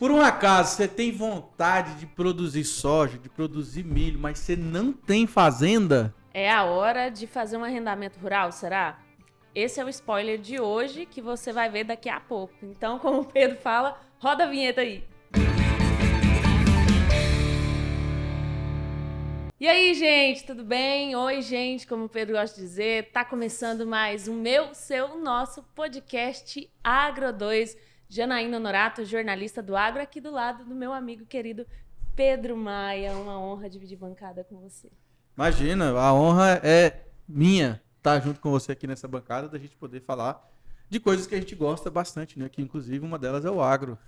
Por um acaso, você tem vontade de produzir soja, de produzir milho, mas você não tem fazenda? É a hora de fazer um arrendamento rural, será? Esse é o spoiler de hoje que você vai ver daqui a pouco. Então, como o Pedro fala, roda a vinheta aí. E aí, gente, tudo bem? Oi, gente, como o Pedro gosta de dizer, tá começando mais um nosso podcast Agro 2. Janaína Honorato, jornalista do Agro, aqui do lado do meu amigo querido Pedro Maia. Uma honra dividir bancada com você. Imagina, a honra é minha estar junto com você aqui nessa bancada, da gente poder falar de coisas que a gente gosta bastante, né? Que inclusive uma delas é o agro.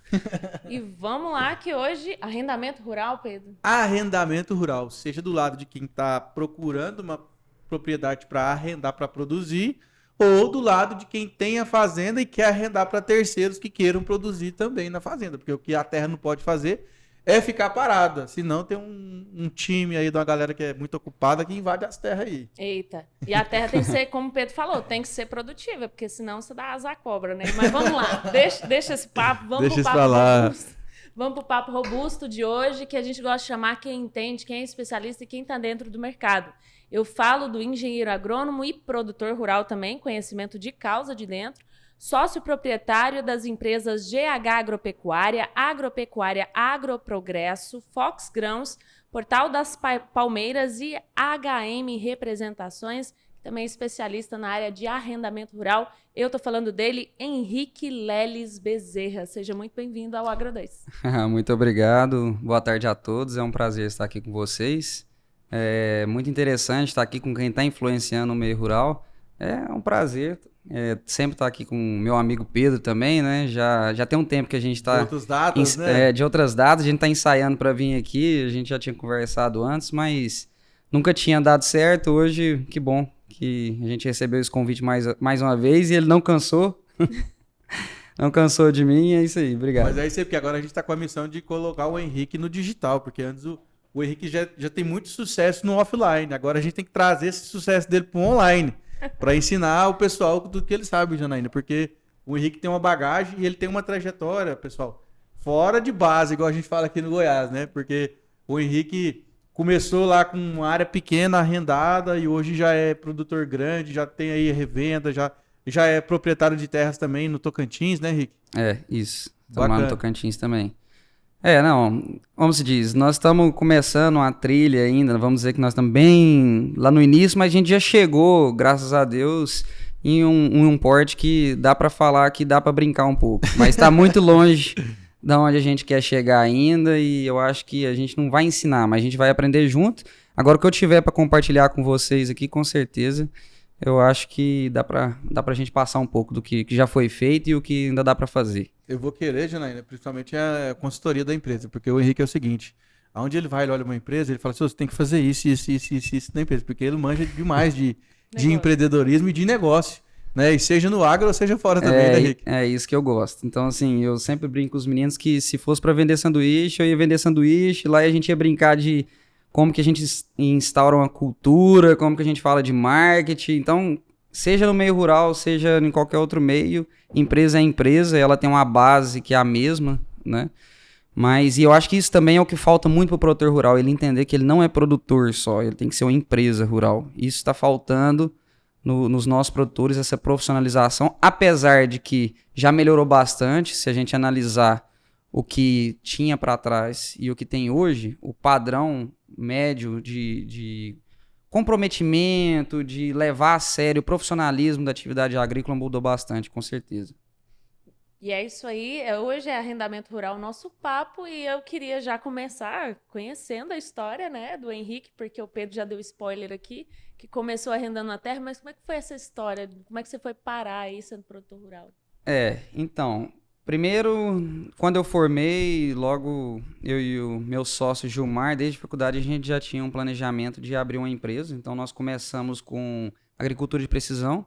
E vamos lá que hoje, arrendamento rural, Pedro. Arrendamento rural, seja do lado de quem está procurando uma propriedade para arrendar para produzir, ou do lado de quem tem a fazenda e quer arrendar para terceiros que queiram produzir também na fazenda, porque o que a terra não pode fazer é ficar parada, senão tem um time aí de uma galera que é muito ocupada que invade as terras aí. Eita, e a terra tem que ser, como o Pedro falou, tem que ser produtiva, porque senão você dá asa à cobra, né? Mas vamos lá, deixa esse papo, vamos Deixa pro isso papo pra lá. robusto. Vamos pro papo robusto de hoje, que a gente gosta de chamar quem entende, quem é especialista e quem está dentro do mercado. Eu falo do engenheiro agrônomo e produtor rural também, conhecimento de causa de dentro, sócio proprietário das empresas GH Agropecuária, Agropecuária Agroprogresso, Fox Grãos, Portal das Palmeiras e HM Representações, também especialista na área de arrendamento rural. Eu tô falando dele, Henrique Leles Bezerra. Seja muito bem-vindo ao Agro 2. Muito obrigado, boa tarde a todos, é um prazer estar aqui com vocês. É muito interessante estar aqui com quem está influenciando o meio rural. É um prazer sempre estar aqui com o meu amigo Pedro também, né? Já tem um tempo que a gente está... Outras datas, né? de outras datas, a gente está ensaiando para vir aqui, a gente já tinha conversado antes, mas nunca tinha dado certo. Hoje, que bom que a gente recebeu esse convite mais uma vez e ele não cansou. Não cansou de mim, é isso aí, obrigado. Mas é isso aí, porque agora a gente está com a missão de colocar o Henrique no digital, porque antes o Henrique já tem muito sucesso no offline. Agora a gente tem que trazer esse sucesso dele para o online, para ensinar o pessoal tudo que ele sabe, Janaína, porque o Henrique tem uma bagagem e ele tem uma trajetória, pessoal, fora de base, igual a gente fala aqui no Goiás, né? Porque o Henrique começou lá com uma área pequena, arrendada, e hoje já é produtor grande, já tem aí revenda, já é proprietário de terras também no Tocantins, né, Henrique? Isso. Estamos lá Bacana. no Tocantins também. Não, como se diz, nós estamos começando uma trilha ainda, vamos dizer que nós estamos bem lá no início, mas a gente já chegou, graças a Deus, em um porte que dá para falar que dá para brincar um pouco, mas está muito longe de onde a gente quer chegar ainda e eu acho que a gente não vai ensinar, mas a gente vai aprender junto. Agora, o que eu tiver para compartilhar com vocês aqui, com certeza, eu acho que dá pra gente passar um pouco do que já foi feito e o que ainda dá pra fazer. Eu vou querer, Janaína, principalmente a consultoria da empresa, porque o Henrique é o seguinte, aonde ele vai, ele olha uma empresa, ele fala assim, você tem que fazer isso na empresa, porque ele manja demais de empreendedorismo e de negócio, né? E seja no agro ou seja fora também, né, Henrique? É isso que eu gosto. Então, assim, eu sempre brinco com os meninos que se fosse pra vender sanduíche, eu ia vender sanduíche, lá a gente ia brincar de como que a gente instaura uma cultura, como que a gente fala de marketing. Então, seja no meio rural, seja em qualquer outro meio, empresa é empresa, ela tem uma base que é a mesma, né? Mas e eu acho que isso também é o que falta muito pro produtor rural, ele entender que ele não é produtor só, ele tem que ser uma empresa rural. Isso está faltando nos nossos produtores, essa profissionalização, apesar de que já melhorou bastante, se a gente analisar o que tinha para trás e o que tem hoje, o padrão médio de comprometimento, de levar a sério o profissionalismo da atividade agrícola mudou bastante, com certeza. E é isso aí, hoje é arrendamento rural nosso papo e eu queria já começar conhecendo a história, né, do Henrique, porque o Pedro já deu spoiler aqui, que começou arrendando a terra, mas como é que foi essa história? Como é que você foi parar aí sendo produtor rural? Então, primeiro, quando eu formei, logo eu e o meu sócio Gilmar, desde a faculdade a gente já tinha um planejamento de abrir uma empresa, então nós começamos com agricultura de precisão,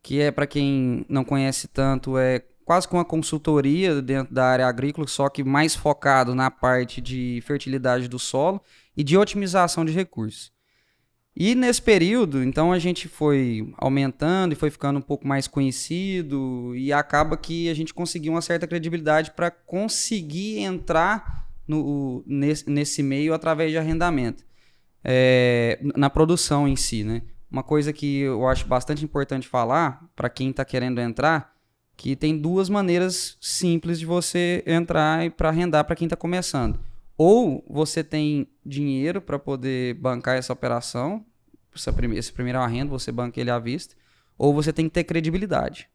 que é, para quem não conhece tanto, é quase que uma consultoria dentro da área agrícola, só que mais focado na parte de fertilidade do solo e de otimização de recursos. E nesse período, então a gente foi aumentando e foi ficando um pouco mais conhecido e acaba que a gente conseguiu uma certa credibilidade para conseguir entrar nesse meio através de arrendamento, na produção em si, né? Uma coisa que eu acho bastante importante falar para quem está querendo entrar, que tem duas maneiras simples de você entrar e para arrendar para quem está começando. Ou você tem dinheiro para poder bancar essa operação, esse primeiro arrendo, você banca ele à vista, ou você tem que ter credibilidade,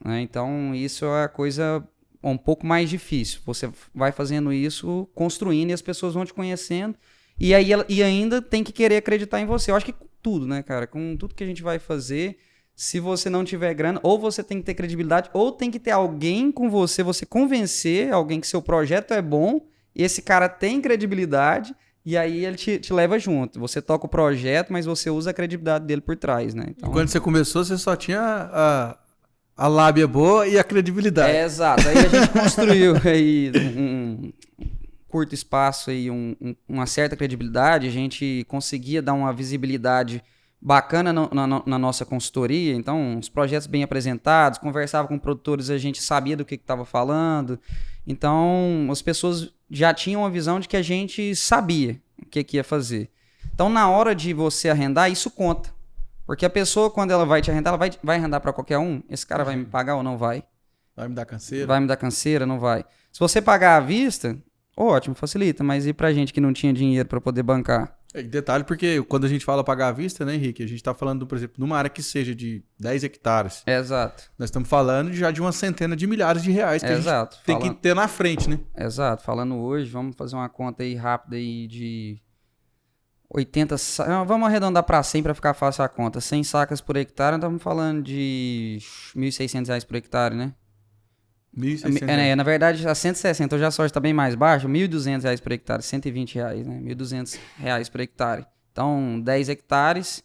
né? Então, isso é a coisa um pouco mais difícil. Você vai fazendo isso, construindo, e as pessoas vão te conhecendo, e aí e ainda tem que querer acreditar em você. Eu acho que com tudo, né, cara? Com tudo que a gente vai fazer, se você não tiver grana, ou você tem que ter credibilidade, ou tem que ter alguém com você convencer alguém que seu projeto é bom, e esse cara tem credibilidade, e aí ele te leva junto. Você toca o projeto, mas você usa a credibilidade dele por trás, né? Então, E quando você começou, você só tinha a lábia boa e a credibilidade. exato. Aí a gente construiu aí um curto espaço, aí, uma certa credibilidade. A gente conseguia dar uma visibilidade bacana na nossa consultoria. Então, os projetos bem apresentados, conversava com produtores, a gente sabia do que estava falando. Então, as pessoas já tinham a visão de que a gente sabia o que ia fazer. Então, na hora de você arrendar, isso conta. Porque a pessoa, quando ela vai te arrendar, ela vai arrendar para qualquer um? Esse cara vai me pagar ou não vai? Vai me dar canseira? Vai me dar canseira? Não vai. Se você pagar à vista, ótimo, facilita. Mas e pra gente que não tinha dinheiro para poder bancar? Detalhe, porque quando a gente fala pagar à vista, né, Henrique? A gente tá falando, por exemplo, numa área que seja de 10 hectares. Exato. Nós estamos falando já de uma centena de milhares de reais que a gente tem que ter na frente, né? Exato. Falando hoje, vamos fazer uma conta aí rápida aí de 80... Vamos arredondar para 100 para ficar fácil a conta. 100 sacas por hectare, nós estamos falando de R$1.600 por hectare, né? 1.600. Na verdade, a 160, hoje a soja está bem mais baixa, R$1.200 por hectare, R$120, né? R$1.200 por hectare. Então, 10 hectares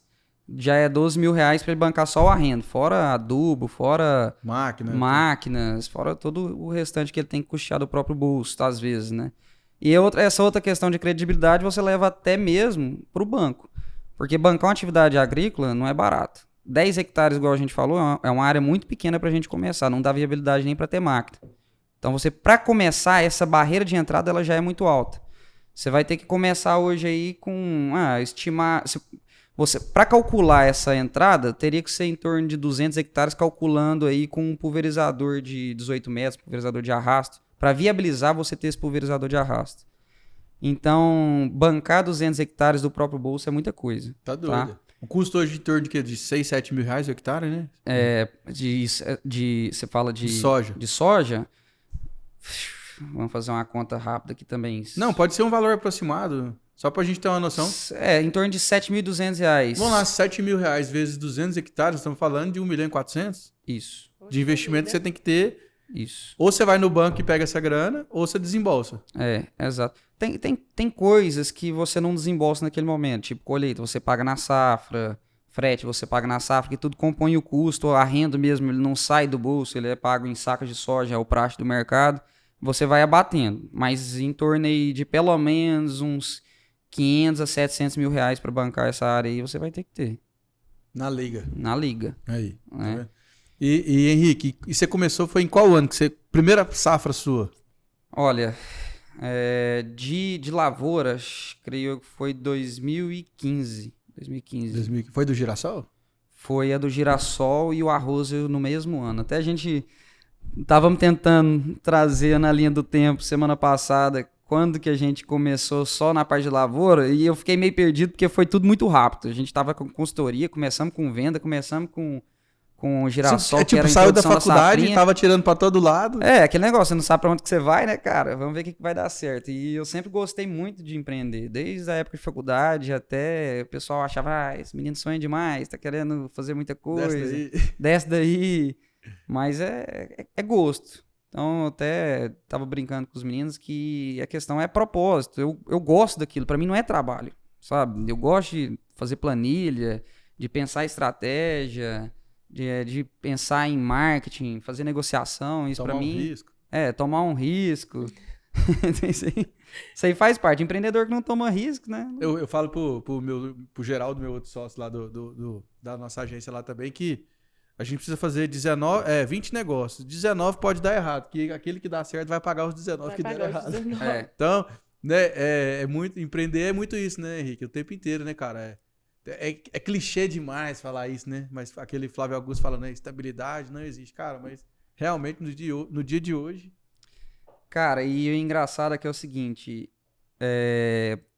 já é R$12.000 para ele bancar só o arrendo, fora adubo, fora máquinas, fora todo o restante que ele tem que custear do próprio bolso, às vezes, né? E essa outra questão de credibilidade você leva até mesmo para o banco, porque bancar uma atividade agrícola não é barato. 10 hectares, igual a gente falou, é uma área muito pequena para a gente começar, não dá viabilidade nem para ter máquina. Então, para começar, essa barreira de entrada ela já é muito alta. Você vai ter que começar hoje aí com estimar... Para calcular essa entrada, teria que ser em torno de 200 hectares, calculando aí com um pulverizador de 18 metros, pulverizador de arrasto, para viabilizar você ter esse pulverizador de arrasto. Então, bancar 200 hectares do próprio bolso é muita coisa. Tá doido. Tá? O custo hoje em torno de quê? De 6, 7 mil reais o hectare, né? Você fala de soja. De soja? Vamos fazer uma conta rápida aqui também. Não, pode ser um valor aproximado, só pra gente ter uma noção. Em torno de R$7.200. Vamos lá, 7 mil reais vezes 200 hectares, estamos falando de 1.400.000? Isso. De investimento você tem que ter. Isso. Ou você vai no banco e pega essa grana, ou você desembolsa. Exato. Tem coisas que você não desembolsa naquele momento, tipo colheita, você paga na safra, frete, você paga na safra, que tudo compõe o custo, a renda mesmo, ele não sai do bolso, ele é pago em sacas de soja, é o praxe do mercado, você vai abatendo, mas em torno aí de pelo menos uns 500 a 700 mil reais para bancar essa área aí, você vai ter que ter. Na liga. Na liga. Aí. Tá. E Henrique, e você começou, foi em qual ano? Primeira safra sua? Olha, de lavouras, creio que foi 2015. 2015. Foi do girassol? Foi a do girassol e o arroz no mesmo ano. Até a gente estávamos tentando trazer na linha do tempo semana passada, quando que a gente começou só na parte de lavoura, e eu fiquei meio perdido porque foi tudo muito rápido. A gente estava com consultoria, começamos com venda, começamos com o girassol, que era a saiu da introdução faculdade, tava tirando pra todo lado. Aquele negócio, você não sabe pra onde que você vai, né, cara? Vamos ver o que vai dar certo. E eu sempre gostei muito de empreender, desde a época de faculdade até o pessoal achava, esse menino sonha demais, tá querendo fazer muita coisa. Desce daí. Mas é gosto. Então, eu até tava brincando com os meninos que a questão é propósito. Eu gosto daquilo, pra mim não é trabalho, sabe? Eu gosto de fazer planilha, de pensar estratégia, de pensar em marketing, fazer negociação, isso para mim... Tomar um risco. Tomar um risco. Isso aí faz parte. Empreendedor que não toma risco, né? Eu falo pro Geraldo, meu outro sócio lá da nossa agência lá também, que a gente precisa fazer 20 negócios. 19 pode dar errado, porque aquele que dá certo vai pagar os 19 Vai que deram pagar os errado. 19. Então, né, empreender é muito isso, né, Henrique? O tempo inteiro, né, cara? É clichê demais falar isso, né? Mas aquele Flávio Augusto falando, né, estabilidade não existe. Cara, mas realmente no dia de hoje... Cara, e o engraçado é que é o seguinte,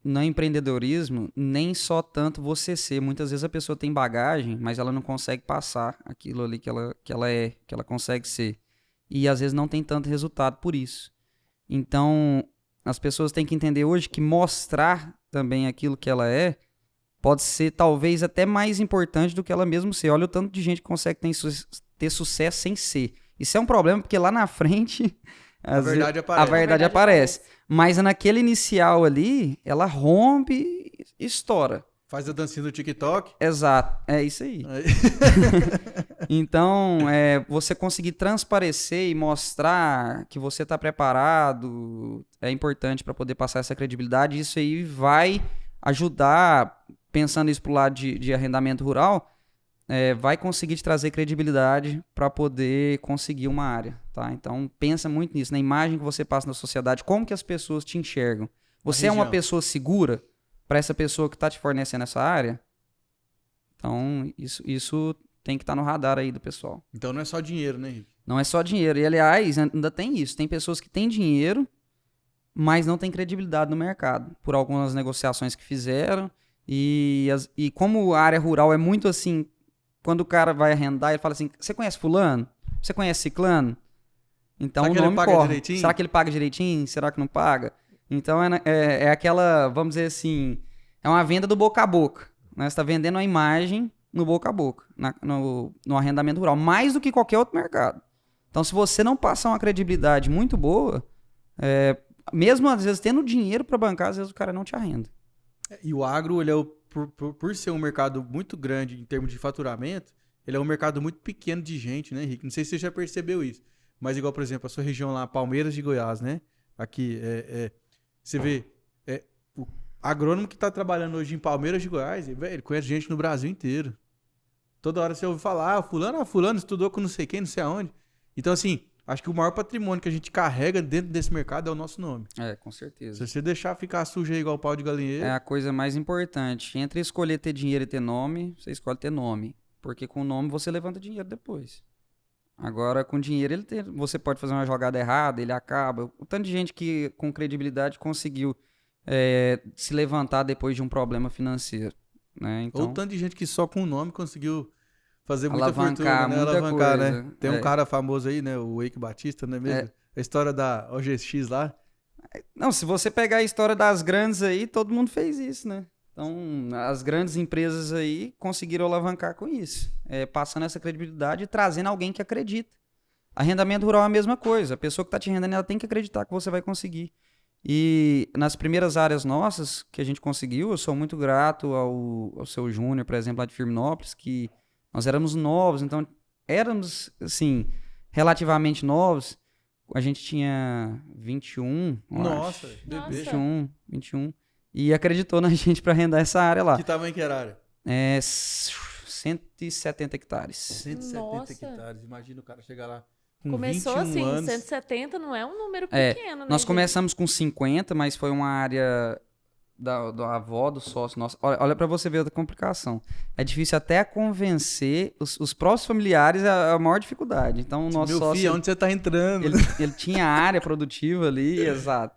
no empreendedorismo, nem só tanto você ser. Muitas vezes a pessoa tem bagagem, mas ela não consegue passar aquilo ali que ela consegue ser. E às vezes não tem tanto resultado por isso. Então, as pessoas têm que entender hoje que mostrar também aquilo que ela pode ser talvez até mais importante do que ela mesmo ser. Olha o tanto de gente que consegue ter sucesso sem ser. Isso é um problema porque lá na frente... A verdade aparece. A verdade aparece. Mas naquele inicial ali, ela rompe e estoura. Faz a dancinha do TikTok. Exato. É isso aí. Então, você conseguir transparecer e mostrar que você está preparado é importante para poder passar essa credibilidade. Isso aí vai ajudar, pensando isso pro lado de arrendamento rural, vai conseguir te trazer credibilidade para poder conseguir uma área, tá? Então, pensa muito nisso, na imagem que você passa na sociedade, como que as pessoas te enxergam. Você é uma pessoa segura para essa pessoa que está te fornecendo essa área? Então, isso tem que estar no radar aí do pessoal. Então, não é só dinheiro, né, Henrique? Não é só dinheiro. E, aliás, ainda tem isso. Tem pessoas que têm dinheiro, mas não têm credibilidade no mercado, por algumas negociações que fizeram. E como a área rural é muito assim... Quando o cara vai arrendar, ele fala assim, você conhece fulano? Você conhece ciclano? Então o nome corre. Será que ele paga direitinho? Será que não paga? Então é aquela, vamos dizer assim, é uma venda do boca a boca. Né? Você está vendendo a imagem no boca a boca, no arrendamento rural, mais do que qualquer outro mercado. Então se você não passar uma credibilidade muito boa, mesmo às vezes tendo dinheiro para bancar, às vezes o cara não te arrenda. E o agro, ele por ser um mercado muito grande em termos de faturamento, ele é um mercado muito pequeno de gente, né, Henrique? Não sei se você já percebeu isso. Mas igual, por exemplo, a sua região lá, Palmeiras de Goiás, né? Aqui, você vê, o agrônomo que está trabalhando hoje em Palmeiras de Goiás, ele conhece gente no Brasil inteiro. Toda hora você ouve falar, fulano estudou com não sei quem, não sei aonde. Então, assim, acho que o maior patrimônio que a gente carrega dentro desse mercado é o nosso nome. Com certeza. Se você deixar ficar sujo aí igual pau de galinheiro... É a coisa mais importante. Entre escolher ter dinheiro e ter nome, você escolhe ter nome. Porque com o nome você levanta dinheiro depois. Agora, com dinheiro, você pode fazer uma jogada errada, ele acaba. O tanto de gente que, com credibilidade, conseguiu se levantar depois de um problema financeiro. Né? Então, ou tanto de gente que só com o nome conseguiu fazer muita alavancar fortuna, né? Muita alavancar, coisa. Né? Tem um cara famoso aí, né? O Eike Batista, não é mesmo? A história da OGX lá. Não, se você pegar a história das grandes aí, todo mundo fez isso, né? Então, as grandes empresas aí conseguiram alavancar com isso. Passando essa credibilidade e trazendo alguém que acredita. Arrendamento rural é a mesma coisa. A pessoa que está te arrendando, ela tem que acreditar que você vai conseguir. E nas primeiras áreas nossas que a gente conseguiu, eu sou muito grato ao seu Júnior, por exemplo, lá de Firminópolis, que nós éramos novos, então éramos, assim, relativamente novos. A gente tinha 21, Nossa, bebê. 21. E acreditou na gente para arrendar essa área lá. Que tamanho que era a área? 170 hectares. 170 hectares. Imagina o cara chegar lá com Começou 21 assim, anos. 170 não é um número pequeno, né? Nós começamos com 50, mas foi uma área da avó, do sócio nosso. Olha para você ver outra complicação. É difícil até convencer os próprios familiares, a maior dificuldade. Então, o nosso Meu sócio... filho, onde você tá entrando? Ele tinha área produtiva ali, exato,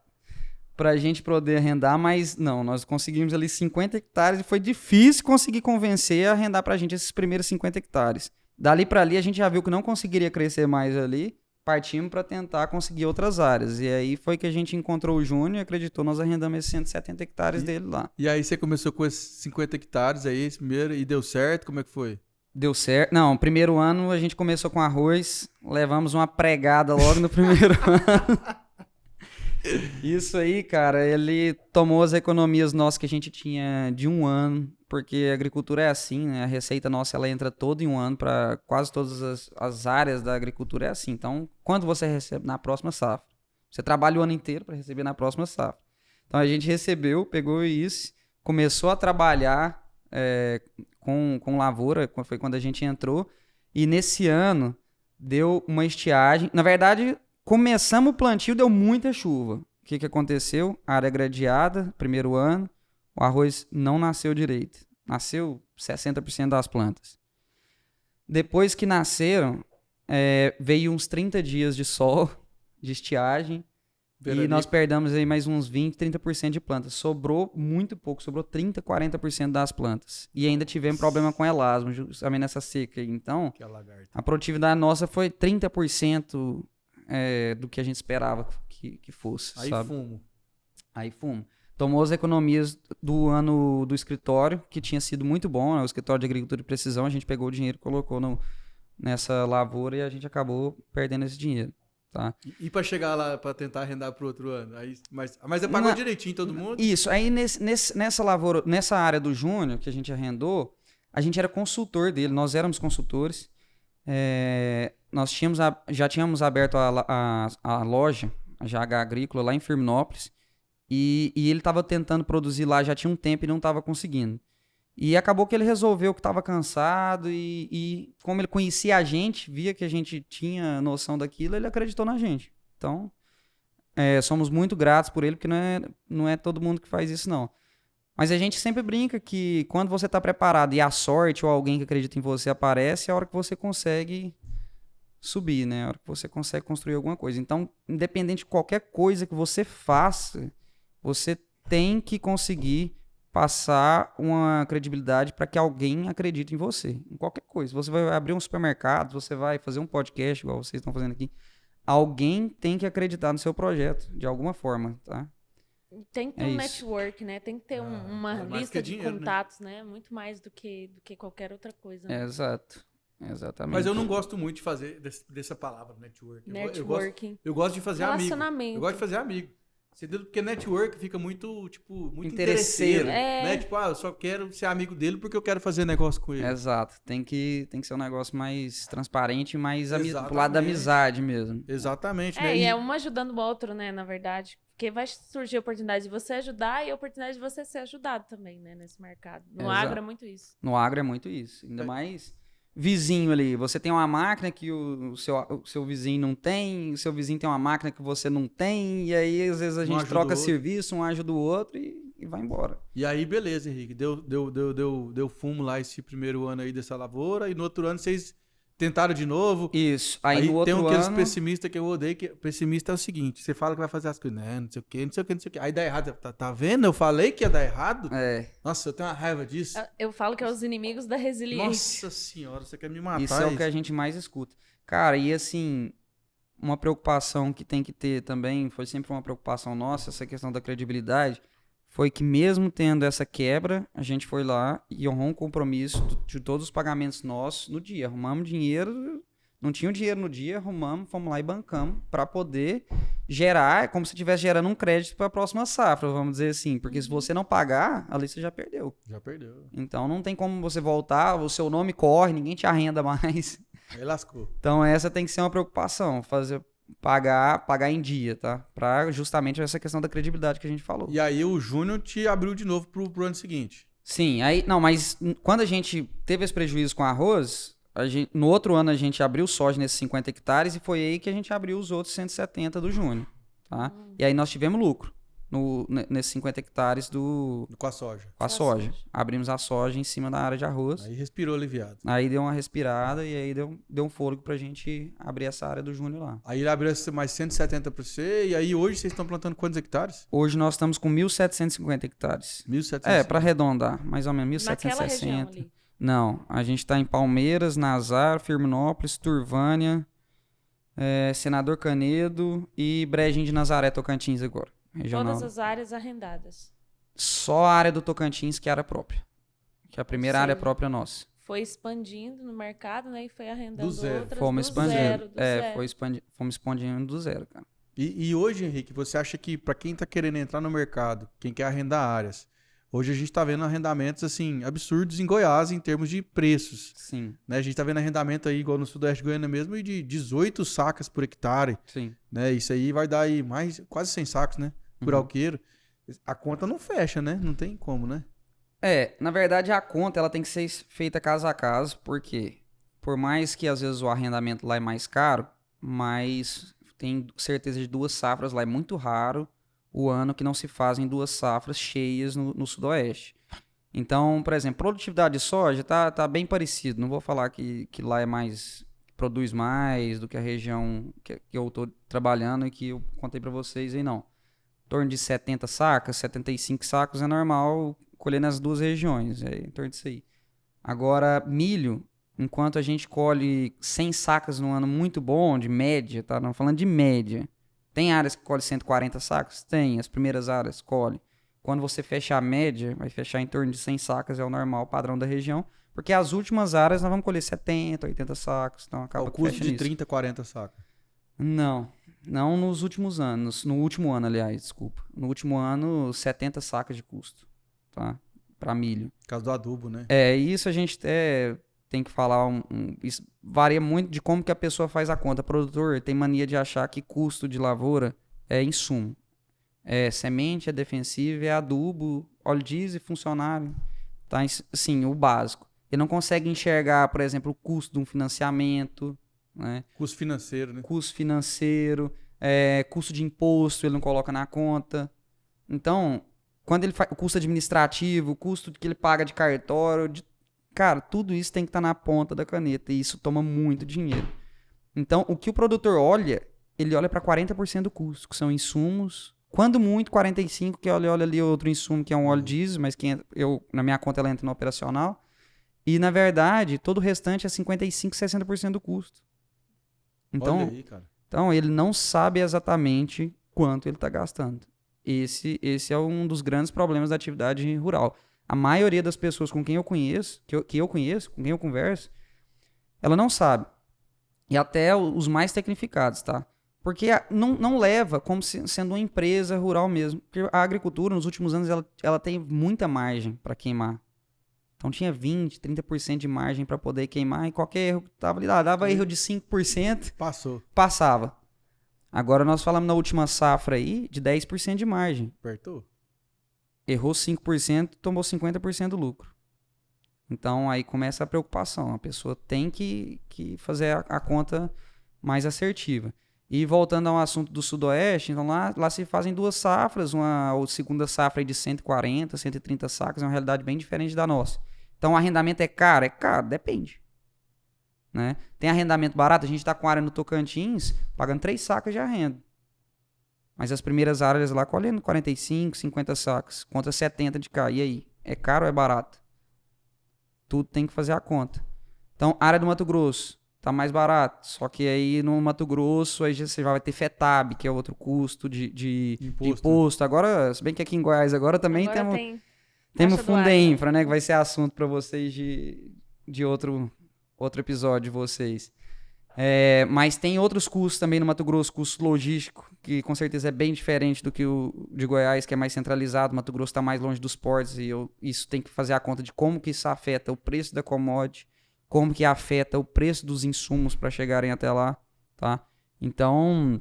pra gente poder arrendar, mas não, nós conseguimos ali 50 hectares e foi difícil conseguir convencer a arrendar pra gente esses primeiros 50 hectares. Dali pra ali, a gente já viu que não conseguiria crescer mais ali, partimos para tentar conseguir outras áreas. E aí foi que a gente encontrou o Júnior e acreditou, nós arrendamos esses 170 hectares dele lá. E aí você começou com esses 50 hectares aí, esse primeiro, e deu certo? Como é que foi? Deu certo. Não, primeiro ano a gente começou com arroz, levamos uma pregada logo no primeiro ano. Isso aí, cara, ele tomou as economias nossas que a gente tinha de um ano, porque a agricultura é assim, né? A receita nossa, ela entra todo em um ano para quase todas as áreas da agricultura é assim. Então, quanto você recebe na próxima safra? Você trabalha o ano inteiro para receber na próxima safra. Então a gente recebeu, pegou isso, começou a trabalhar com lavoura, foi quando a gente entrou, e nesse ano deu uma estiagem. Na verdade, começamos o plantio, deu muita chuva. O que aconteceu? Área gradeada, primeiro ano, o arroz não nasceu direito. Nasceu 60% das plantas. Depois que nasceram, veio uns 30 dias de sol, de estiagem, e nós perdemos aí mais uns 20, 30% de plantas. Sobrou muito pouco, sobrou 30, 40% das plantas. E ainda tivemos problema com elasmo, justamente nessa seca. Então, a produtividade nossa foi 30% do que a gente esperava que fosse. Aí sabe? Aí fumo. Tomou as economias do ano do escritório, que tinha sido muito bom, né? O escritório de agricultura e precisão, a gente pegou o dinheiro e colocou nessa lavoura e a gente acabou perdendo esse dinheiro. Tá? E para chegar lá, para tentar arrendar para o outro ano? Aí, mas pagou direitinho todo mundo? Isso, aí nessa lavoura, nessa área do Júnior que a gente arrendou, a gente era consultor dele, nós éramos consultores. Nós já tínhamos aberto a loja, a GH Agrícola, lá em Firminópolis, e ele estava tentando produzir lá, já tinha um tempo e não estava conseguindo. E acabou que ele resolveu que estava cansado e como ele conhecia a gente, via que a gente tinha noção daquilo, ele acreditou na gente. Então, somos muito gratos por ele, porque não é todo mundo que faz isso, não. Mas a gente sempre brinca que quando você está preparado e a sorte ou alguém que acredita em você aparece, é a hora que você consegue subir, né? É a hora que você consegue construir alguma coisa. Então, independente de qualquer coisa que você faça, você tem que conseguir passar uma credibilidade para que alguém acredite em você, em qualquer coisa. Você vai abrir um supermercado, você vai fazer um podcast, igual vocês estão fazendo aqui. Alguém tem que acreditar no seu projeto, de alguma forma, tá? Tem que ter network, né? Tem que ter uma lista de contatos, né? Muito mais do que qualquer outra coisa. Né? Exato. Exatamente. Mas eu não gosto muito de fazer dessa palavra, network. Networking. Eu gosto de fazer amigo. Relacionamento. Eu gosto de fazer amigo. Porque network fica muito interesseiro. Né? Tipo, eu só quero ser amigo dele porque eu quero fazer negócio com ele. Exato. Tem que ser um negócio mais transparente, mais pro lado da amizade mesmo. Exatamente. Né? E é um ajudando o outro, né, na verdade. Porque vai surgir a oportunidade de você ajudar e a oportunidade de você ser ajudado também, né, nesse mercado. No agro é muito isso. No agro é muito isso. Ainda mais vizinho ali. Você tem uma máquina que o seu vizinho não tem, o seu vizinho tem uma máquina que você não tem, e aí às vezes a gente troca serviço, um ajuda o outro e vai embora. E aí, beleza, Henrique. Deu fumo lá esse primeiro ano aí dessa lavoura, e no outro ano vocês tentaram de novo. Isso. Aí no outro tem aqueles ano... pessimistas que eu odeio, que pessimista é o seguinte, você fala que vai fazer as coisas, não sei o que, não sei o que, não sei o que. Aí dá errado. Tá vendo? Eu falei que ia dar errado. Nossa, eu tenho uma raiva disso. Eu falo que é os inimigos da resiliência. Nossa senhora, você quer me matar. Isso é o que a gente mais escuta. Cara, e assim, uma preocupação que tem que ter também, foi sempre uma preocupação nossa, essa questão da credibilidade, foi que mesmo tendo essa quebra, a gente foi lá e honrou um compromisso de todos os pagamentos nossos no dia. Arrumamos dinheiro, não tinha o dinheiro no dia, arrumamos, fomos lá e bancamos para poder gerar, como se estivesse gerando um crédito para a próxima safra, vamos dizer assim. Porque se você não pagar, ali você já perdeu. Já perdeu. Então não tem como você voltar, o seu nome corre, ninguém te arrenda mais. Aí lascou. Então essa tem que ser uma preocupação, pagar em dia, tá? Pra justamente essa questão da credibilidade que a gente falou. E aí o Júnior te abriu de novo pro ano seguinte. Sim, aí, não, mas quando a gente teve esse prejuízo com arroz, no outro ano a gente abriu soja nesses 50 hectares e foi aí que a gente abriu os outros 170 do Júnior, tá? E aí nós tivemos lucro nesses 50 hectares com a soja. Com a soja. Abrimos a soja em cima da área de arroz. Aí respirou aliviado. Aí deu uma respirada e aí deu um fôlego pra gente abrir essa área do Júnior lá. Aí ele abriu mais 170 pra você, e aí hoje vocês estão plantando quantos hectares? Hoje nós estamos com 1.750 hectares. 1.750? Pra arredondar, mais ou menos 1.760. Naquela região ali? Não, a gente tá em Palmeiras, Nazar, Firminópolis, Turvânia, Senador Canedo e Brejinho de Nazaré, Tocantins agora. Regional. Todas as áreas arrendadas. Só a área do Tocantins que é área própria. Que é a primeira área própria nossa. Foi expandindo no mercado, né? E foi arrendando do zero. outras Fomos expandindo. Zero. Fomos expandindo do zero, cara. E hoje, Henrique, você acha que para quem tá querendo entrar no mercado, quem quer arrendar áreas, Hoje a gente está vendo arrendamentos assim absurdos em Goiás em termos de preços. Sim, Né? A gente está vendo arrendamento aí, igual no Sudoeste Goiano mesmo, e de 18 sacas por hectare. sim. Né? Isso aí vai dar aí mais, quase 100 sacos, né? Por alqueiro. A conta não fecha, né? Não tem como, né? Na verdade a conta ela tem que ser feita caso a caso, porque por mais que às vezes o arrendamento lá é mais caro, mas tem certeza de 2 safras lá, é muito raro o ano que não se fazem 2 safras cheias no Sudoeste. Então, por exemplo, produtividade de soja tá bem parecido. Não vou falar que lá é mais, produz mais do que a região que eu estou trabalhando e que eu contei para vocês aí, não. Em torno de 70 sacas, 75 sacos é normal colher nas 2 regiões, é em torno disso aí. Agora, milho, enquanto a gente colhe 100 sacas no ano muito bom, de média, tá? Não falando de média. Tem áreas que colhe 140 sacos? Tem, as primeiras áreas colhe. Quando você fecha a média, vai fechar em torno de 100 sacas, é o normal padrão da região, porque as últimas áreas nós vamos colher 70, 80 sacos, então acaba O que custo fecha de nisso. 30, 40 sacas. Não nos últimos anos, no último ano, aliás, desculpa. No último ano, 70 sacas de custo, tá? Para milho. Por causa do adubo, né? Isso a gente tem que falar, isso varia muito de como que a pessoa faz a conta. O produtor tem mania de achar que custo de lavoura é insumo. É semente, é defensivo, é adubo, óleo diesel, funcionário. Tá? Assim, o básico. Ele não consegue enxergar, por exemplo, o custo de um financiamento, né? Custo financeiro, né? Custo financeiro, custo de imposto, ele não coloca na conta. Então, quando ele faz o custo administrativo, o custo que ele paga de cartório, cara, tudo isso tem que estar na ponta da caneta e isso toma muito dinheiro. Então, o que o produtor olha, ele olha para 40% do custo, que são insumos. Quando muito, 45%, que ele olha ali outro insumo, que é um óleo diesel, mas na minha conta ela entra no operacional. E, na verdade, todo o restante é 55%, 60% do custo. Então, Olha aí, cara. então, ele não sabe exatamente quanto ele está gastando. Esse é um dos grandes problemas da atividade rural. A maioria das pessoas com quem eu conheço, com quem eu converso, ela não sabe. E até os mais tecnificados, tá? Porque não leva como sendo uma empresa rural mesmo. Porque a agricultura, nos últimos anos, ela tem muita margem para queimar. Então tinha 20%, 30% de margem para poder queimar e qualquer erro que tava ali, dava erro de 5%, passava. Agora nós falamos na última safra aí de 10% de margem. Apertou? Errou 5%, tomou 50% do lucro. Então aí começa a preocupação. A pessoa tem que fazer a conta mais assertiva. E voltando ao assunto do Sudoeste, então lá se fazem 2 safras, uma ou segunda safra aí de 140, 130 sacas, é uma realidade bem diferente da nossa. Então o arrendamento é caro? É caro, depende. Né? Tem arrendamento barato, a gente está com área no Tocantins, pagando 3 sacas de arrendo. Mas as primeiras áreas lá colhendo 45, 50 sacas, contra 70 de cá. E aí? É caro ou é barato? Tudo tem que fazer a conta. Então, área do Mato Grosso. Tá mais barato, só que aí no Mato Grosso aí você já vai ter FETAB, que é outro custo de imposto. Agora, se bem que aqui em Goiás agora também temos Fundeinfra, né, que vai ser assunto para vocês de outro episódio de vocês. Mas tem outros custos também no Mato Grosso, custo logístico, que com certeza é bem diferente do que o de Goiás, que é mais centralizado. O Mato Grosso está mais longe dos portos e isso tem que fazer a conta de como que isso afeta o preço da commodity, como que afeta o preço dos insumos para chegarem até lá, tá? Então,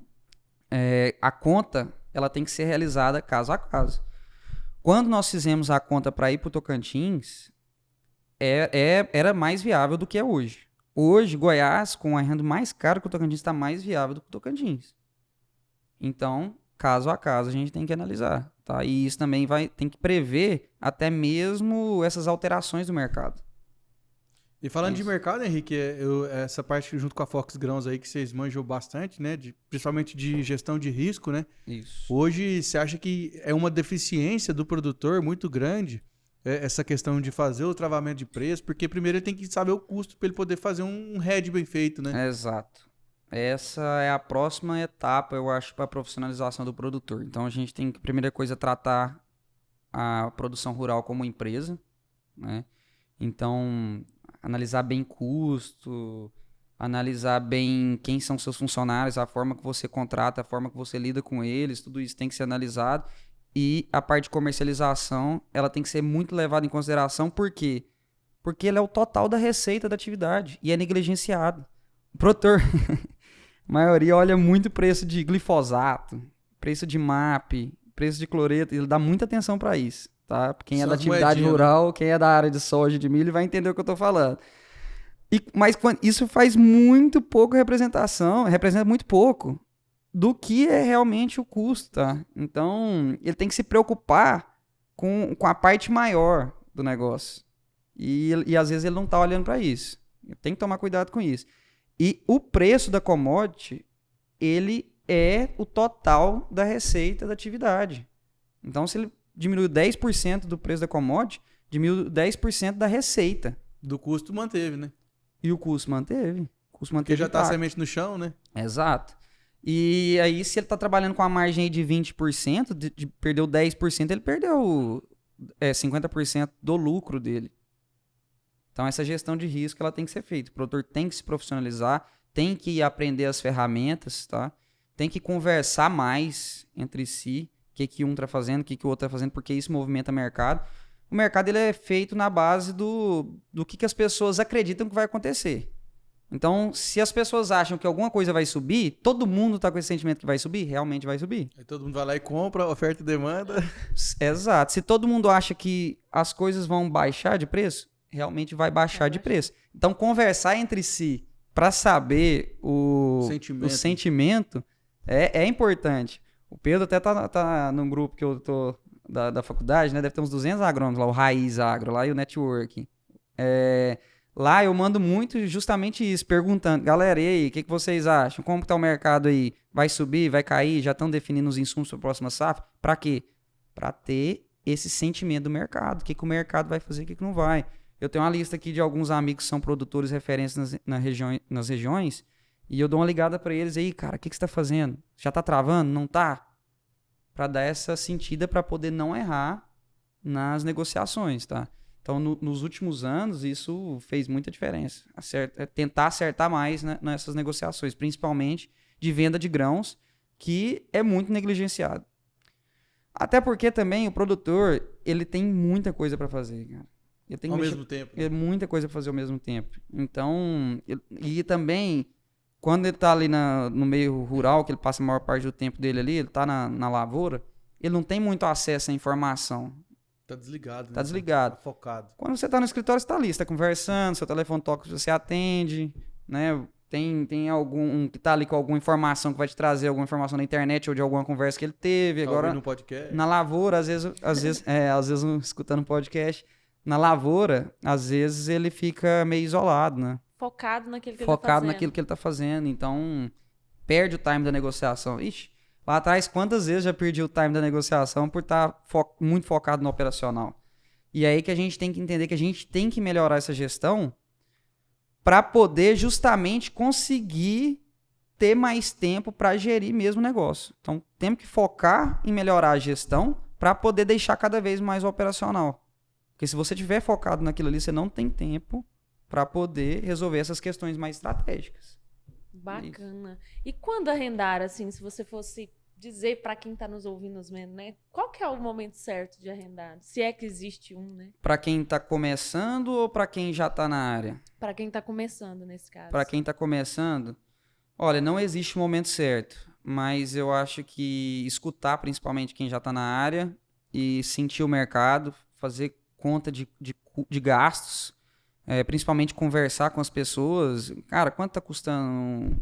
a conta, ela tem que ser realizada caso a caso. Quando nós fizemos a conta para ir para o Tocantins, era mais viável do que é hoje. Hoje, Goiás, com o arrendo mais caro que o Tocantins, está mais viável do que o Tocantins. Então, caso a caso, a gente tem que analisar, tá? E isso também tem que prever até mesmo essas alterações do mercado. E falando de mercado, Henrique, essa parte junto com a Fox Grãos aí que vocês manjam bastante, né? Principalmente de gestão de risco, né? Isso. Hoje, você acha que é uma deficiência do produtor muito grande essa questão de fazer o travamento de preço? Porque primeiro ele tem que saber o custo para ele poder fazer um hedge bem feito, né? Exato. Essa é a próxima etapa, eu acho, para a profissionalização do produtor. Então, a gente tem que, primeira coisa, tratar a produção rural como empresa, né? Então, analisar bem custo, analisar bem quem são seus funcionários, a forma que você contrata, a forma que você lida com eles, tudo isso tem que ser analisado. e a parte de comercialização, ela tem que ser muito levada em consideração. Por quê? Porque ele é o total da receita da atividade e é negligenciado. O produtor, a maioria olha muito preço de glifosato, preço de MAP, preço de cloreto, ele dá muita atenção para isso, tá? Quem é da atividade rural, quem é da área de soja e de milho vai entender o que eu tô falando. Mas isso faz muito pouco representa muito pouco do que é realmente o custo, tá? Então, ele tem que se preocupar com a parte maior do negócio. E às vezes ele não tá olhando para isso. Tem que tomar cuidado com isso. E o preço da commodity, ele é o total da receita da atividade. Então, se ele diminuiu 10% do preço da commodity, diminuiu 10% da receita. Do custo manteve, né? E o custo manteve. Porque já tá a semente no chão, né? Exato. E aí, se ele tá trabalhando com a margem aí de 20%, perdeu 10%, ele perdeu 50% do lucro dele. Então, essa gestão de risco ela tem que ser feita. O produtor tem que se profissionalizar, tem que aprender as ferramentas, tá? Tem que conversar mais entre si, o que um está fazendo, o que o outro está fazendo, porque isso movimenta o mercado. O mercado ele é feito na base do que as pessoas acreditam que vai acontecer. Então, se as pessoas acham que alguma coisa vai subir, todo mundo está com esse sentimento que vai subir, realmente vai subir. Aí todo mundo vai lá e compra, oferta e demanda. Exato. Se todo mundo acha que as coisas vão baixar de preço, realmente vai baixar de preço. Então, conversar entre si para saber o sentimento é importante. O Pedro até tá num grupo que eu tô da faculdade, né? Deve ter uns 200 agrônomos lá, o Raiz Agro lá e o Network. Lá eu mando muito justamente isso, perguntando, galera, e aí, o que vocês acham? Como tá o mercado aí? Vai subir, vai cair? Já estão definindo os insumos para a próxima safra? Para quê? Para ter esse sentimento do mercado. O que o mercado vai fazer, o que não vai. Eu tenho uma lista aqui de alguns amigos que são produtores referências nas regiões e eu dou uma ligada para eles aí, cara, o que você está fazendo? Já está travando? Não está? Para dar essa sentida para poder não errar nas negociações, tá? Então, nos últimos anos, isso fez muita diferença. Tentar acertar mais, né, nessas negociações, principalmente de venda de grãos, que é muito negligenciado. Até porque também o produtor, ele tem muita coisa para fazer, cara. Ele tem ao mesmo tempo. Muita coisa para fazer ao mesmo tempo. Então, e também, quando ele está ali no meio rural, que ele passa a maior parte do tempo dele ali, ele está na lavoura, ele não tem muito acesso à informação. Tá desligado. Tá desligado. Tá focado. Quando você tá no escritório, você tá ali, você tá conversando, seu telefone toca, você atende, né? Tem algum que tá ali com alguma informação que vai te trazer alguma informação na internet ou de alguma conversa que ele teve. Tá agora no podcast. Na lavoura, às vezes escutando podcast, na lavoura, às vezes ele fica meio isolado, né? Focado naquilo que ele tá fazendo. Então, perde o time da negociação. Ixi, lá atrás, quantas vezes já perdi o time da negociação por estar muito focado no operacional? E aí que a gente tem que entender que a gente tem que melhorar essa gestão para poder justamente conseguir ter mais tempo para gerir mesmo o negócio. Então, temos que focar em melhorar a gestão para poder deixar cada vez mais o operacional. Porque se você estiver focado naquilo ali, você não tem tempo para poder resolver essas questões mais estratégicas. Bacana. E quando arrendar, assim, se você fosse dizer para quem está nos ouvindo, né? Qual que é o momento certo de arrendar? Se é que existe um, né? Para quem está começando ou para quem já está na área? Para quem está começando, nesse caso. Para quem está começando, olha, não existe momento certo, mas eu acho que escutar principalmente quem já está na área e sentir o mercado, fazer conta de gastos, principalmente conversar com as pessoas. Cara, quanto está custando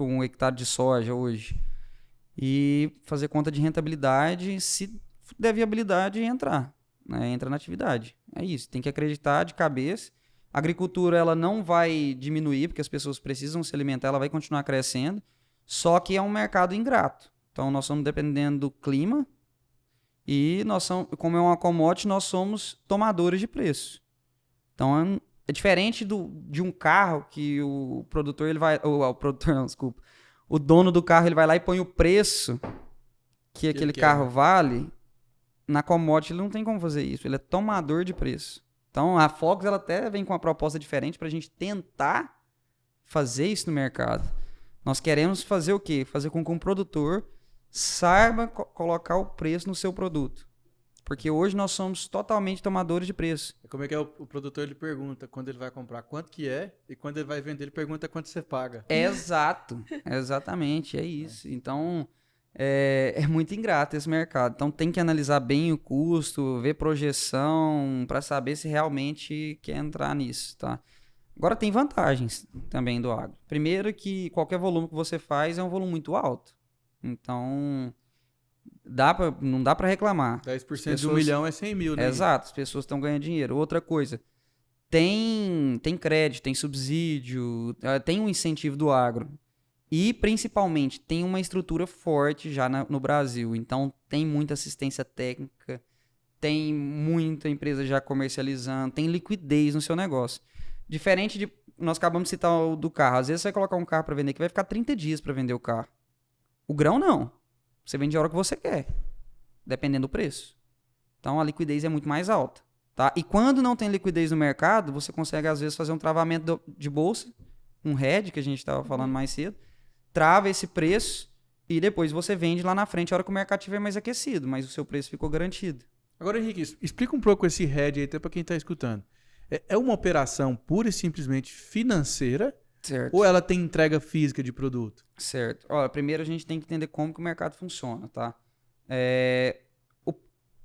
um hectare de soja hoje? E fazer conta de rentabilidade, se der viabilidade, entrar, né? Entra na atividade. É isso, tem que acreditar de cabeça. A agricultura ela não vai diminuir, porque as pessoas precisam se alimentar, ela vai continuar crescendo, só que é um mercado ingrato. Então, nós estamos dependendo do clima e como é uma commodity, nós somos tomadores de preço. Então, é diferente de um carro que o produtor, ele vai... o produtor não, desculpa. O dono do carro ele vai lá e põe o preço que aquele carro vale. Na commodity ele não tem como fazer isso. Ele é tomador de preço. Então a Fox ela até vem com uma proposta diferente para a gente tentar fazer isso no mercado. Nós queremos fazer o quê? Fazer com que um produtor saiba colocar o preço no seu produto. Porque hoje nós somos totalmente tomadores de preço. Como é que é o produtor, ele pergunta quando ele vai comprar quanto que é, e quando ele vai vender, ele pergunta quanto você paga. Exato, exatamente, é isso. Então, é muito ingrato esse mercado. Então, tem que analisar bem o custo, ver projeção, para saber se realmente quer entrar nisso, tá? Agora, tem vantagens também do agro. Primeiro que qualquer volume que você faz é um volume muito alto. Então, não dá para reclamar. 10% de 1 milhão é 100 mil, né? Exato, as pessoas estão ganhando dinheiro. Outra coisa, tem crédito, tem subsídio, tem um incentivo do agro. E, principalmente, tem uma estrutura forte já no Brasil. Então, tem muita assistência técnica, tem muita empresa já comercializando, tem liquidez no seu negócio. Diferente de... Nós acabamos de citar o do carro. Às vezes, você vai colocar um carro para vender que vai ficar 30 dias para vender o carro. O grão, não. Você vende a hora que você quer, dependendo do preço. Então, a liquidez é muito mais alta. Tá? E quando não tem liquidez no mercado, você consegue, às vezes, fazer um travamento de bolsa, um hedge, que a gente estava falando mais cedo, trava esse preço e depois você vende lá na frente a hora que o mercado estiver mais aquecido, mas o seu preço ficou garantido. Agora, Henrique, explica um pouco esse hedge aí, até para quem está escutando. É uma operação pura e simplesmente financeira, Certo. ou ela tem entrega física de produto? Certo. Olha, primeiro a gente tem que entender como que o mercado funciona, tá?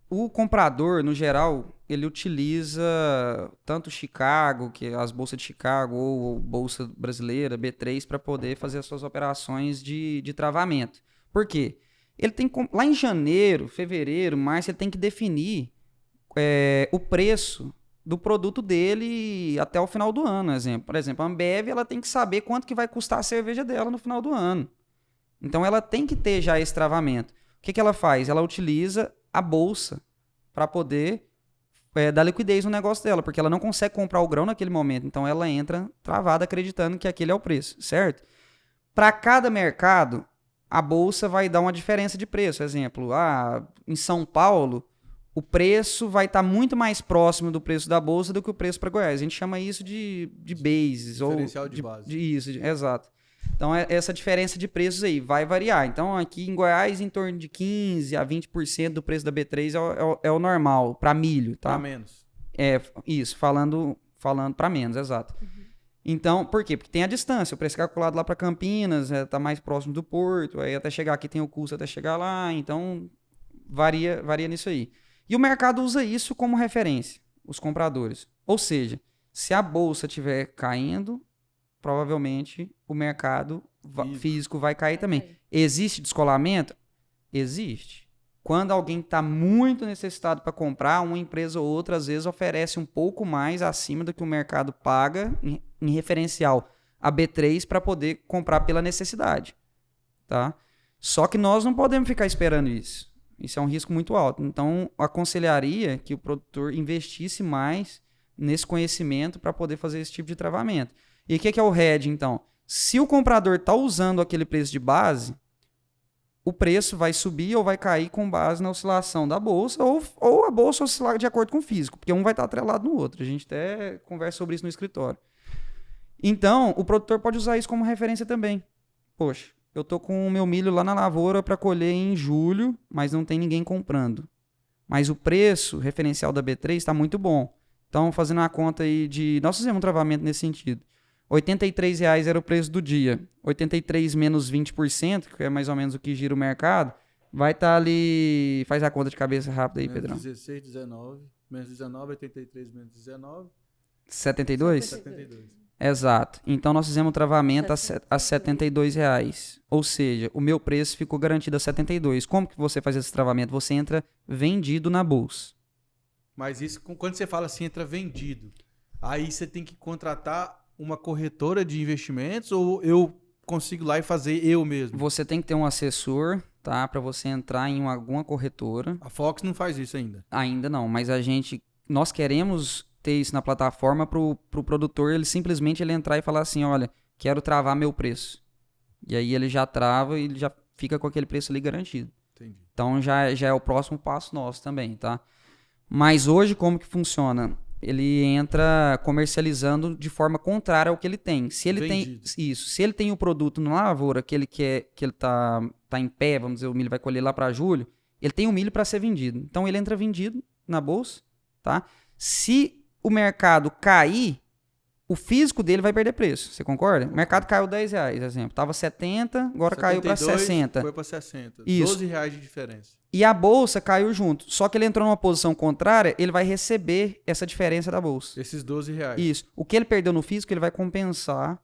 O comprador, no geral, ele utiliza tanto Chicago, que é as bolsas de Chicago, ou bolsa brasileira, B3, para poder fazer as suas operações de travamento. Por quê? Ele tem lá em janeiro, fevereiro, março, ele tem que definir o preço do produto dele até o final do ano, Por exemplo, a Ambev, ela tem que saber quanto que vai custar a cerveja dela no final do ano. Então, ela tem que ter já esse travamento. O que ela faz? Ela utiliza a bolsa para poder dar liquidez no negócio dela, porque ela não consegue comprar o grão naquele momento. Então, ela entra travada acreditando que aquele é o preço, certo? Para cada mercado, a bolsa vai dar uma diferença de preço. Exemplo, em São Paulo, o preço vai estar muito mais próximo do preço da bolsa do que o preço para Goiás. A gente chama isso de bases. Diferencial de base. Exato. Então, essa diferença de preços aí vai variar. Então, aqui em Goiás, em torno de 15% a 20% do preço da B3 é o normal, para milho, tá? Para menos. Isso, falando para menos, exato. Uhum. Então, por quê? Porque tem a distância, o preço calculado lá para Campinas tá mais próximo do porto, aí até chegar aqui tem o custo até chegar lá, então varia nisso aí. E o mercado usa isso como referência, os compradores. Ou seja, se a bolsa estiver caindo, provavelmente o mercado físico vai cair também. Existe descolamento? Existe. Quando alguém está muito necessitado para comprar, uma empresa ou outra às vezes oferece um pouco mais acima do que o mercado paga em referencial a B3 para poder comprar pela necessidade. Tá? Só que nós não podemos ficar esperando isso. Isso é um risco muito alto. Então, aconselharia que o produtor investisse mais nesse conhecimento para poder fazer esse tipo de travamento. E o que é o hedge, então? Se o comprador está usando aquele preço de base, o preço vai subir ou vai cair com base na oscilação da bolsa ou a bolsa oscilar de acordo com o físico, porque um vai estar atrelado no outro. A gente até conversa sobre isso no escritório. Então, o produtor pode usar isso como referência também. Poxa, eu tô com o meu milho lá na lavoura para colher em julho, mas não tem ninguém comprando. Mas o preço referencial da B3 está muito bom. Então, fazendo a conta aí nós fizemos um travamento nesse sentido. R$ 83,00 era o preço do dia. 83 menos 20%, que é mais ou menos o que gira o mercado, vai estar ali... Faz a conta de cabeça rápida aí, Pedrão. 16, 19, menos 19, 83 menos 19... 72? 72. Exato. Então, nós fizemos um travamento a R$ 72,00. Ou seja, o meu preço ficou garantido a 72. Como que você faz esse travamento? Você entra vendido na bolsa. Mas isso, quando você fala assim, entra vendido, aí você tem que contratar uma corretora de investimentos ou eu consigo lá e fazer eu mesmo? Você tem que ter um assessor, tá? Para você entrar em alguma corretora. A Fox não faz isso ainda? Ainda não, mas nós queremos ter isso na plataforma pro produtor, ele simplesmente entrar e falar assim, olha, quero travar meu preço. E aí ele já trava e ele já fica com aquele preço ali garantido. Entendi. Então já é o próximo passo nosso também, tá? Mas hoje como que funciona? ele entra comercializando de forma contrária ao que ele tem. Se ele Vendido. tem isso, se ele tem o produto na lavoura que ele quer, que ele tá em pé, vamos dizer, o milho vai colher lá para julho, ele tem o milho para ser vendido. Então ele entra vendido na bolsa, tá? Se o mercado cair, o físico dele vai perder preço. Você concorda? O mercado caiu R$10, exemplo. Tava 70, agora caiu para 72, 60. Foi para 60. Isso. R$12 de diferença. E a bolsa caiu junto. Só que ele entrou numa posição contrária, ele vai receber essa diferença da bolsa. Esses R$12. Isso. O que ele perdeu no físico, ele vai compensar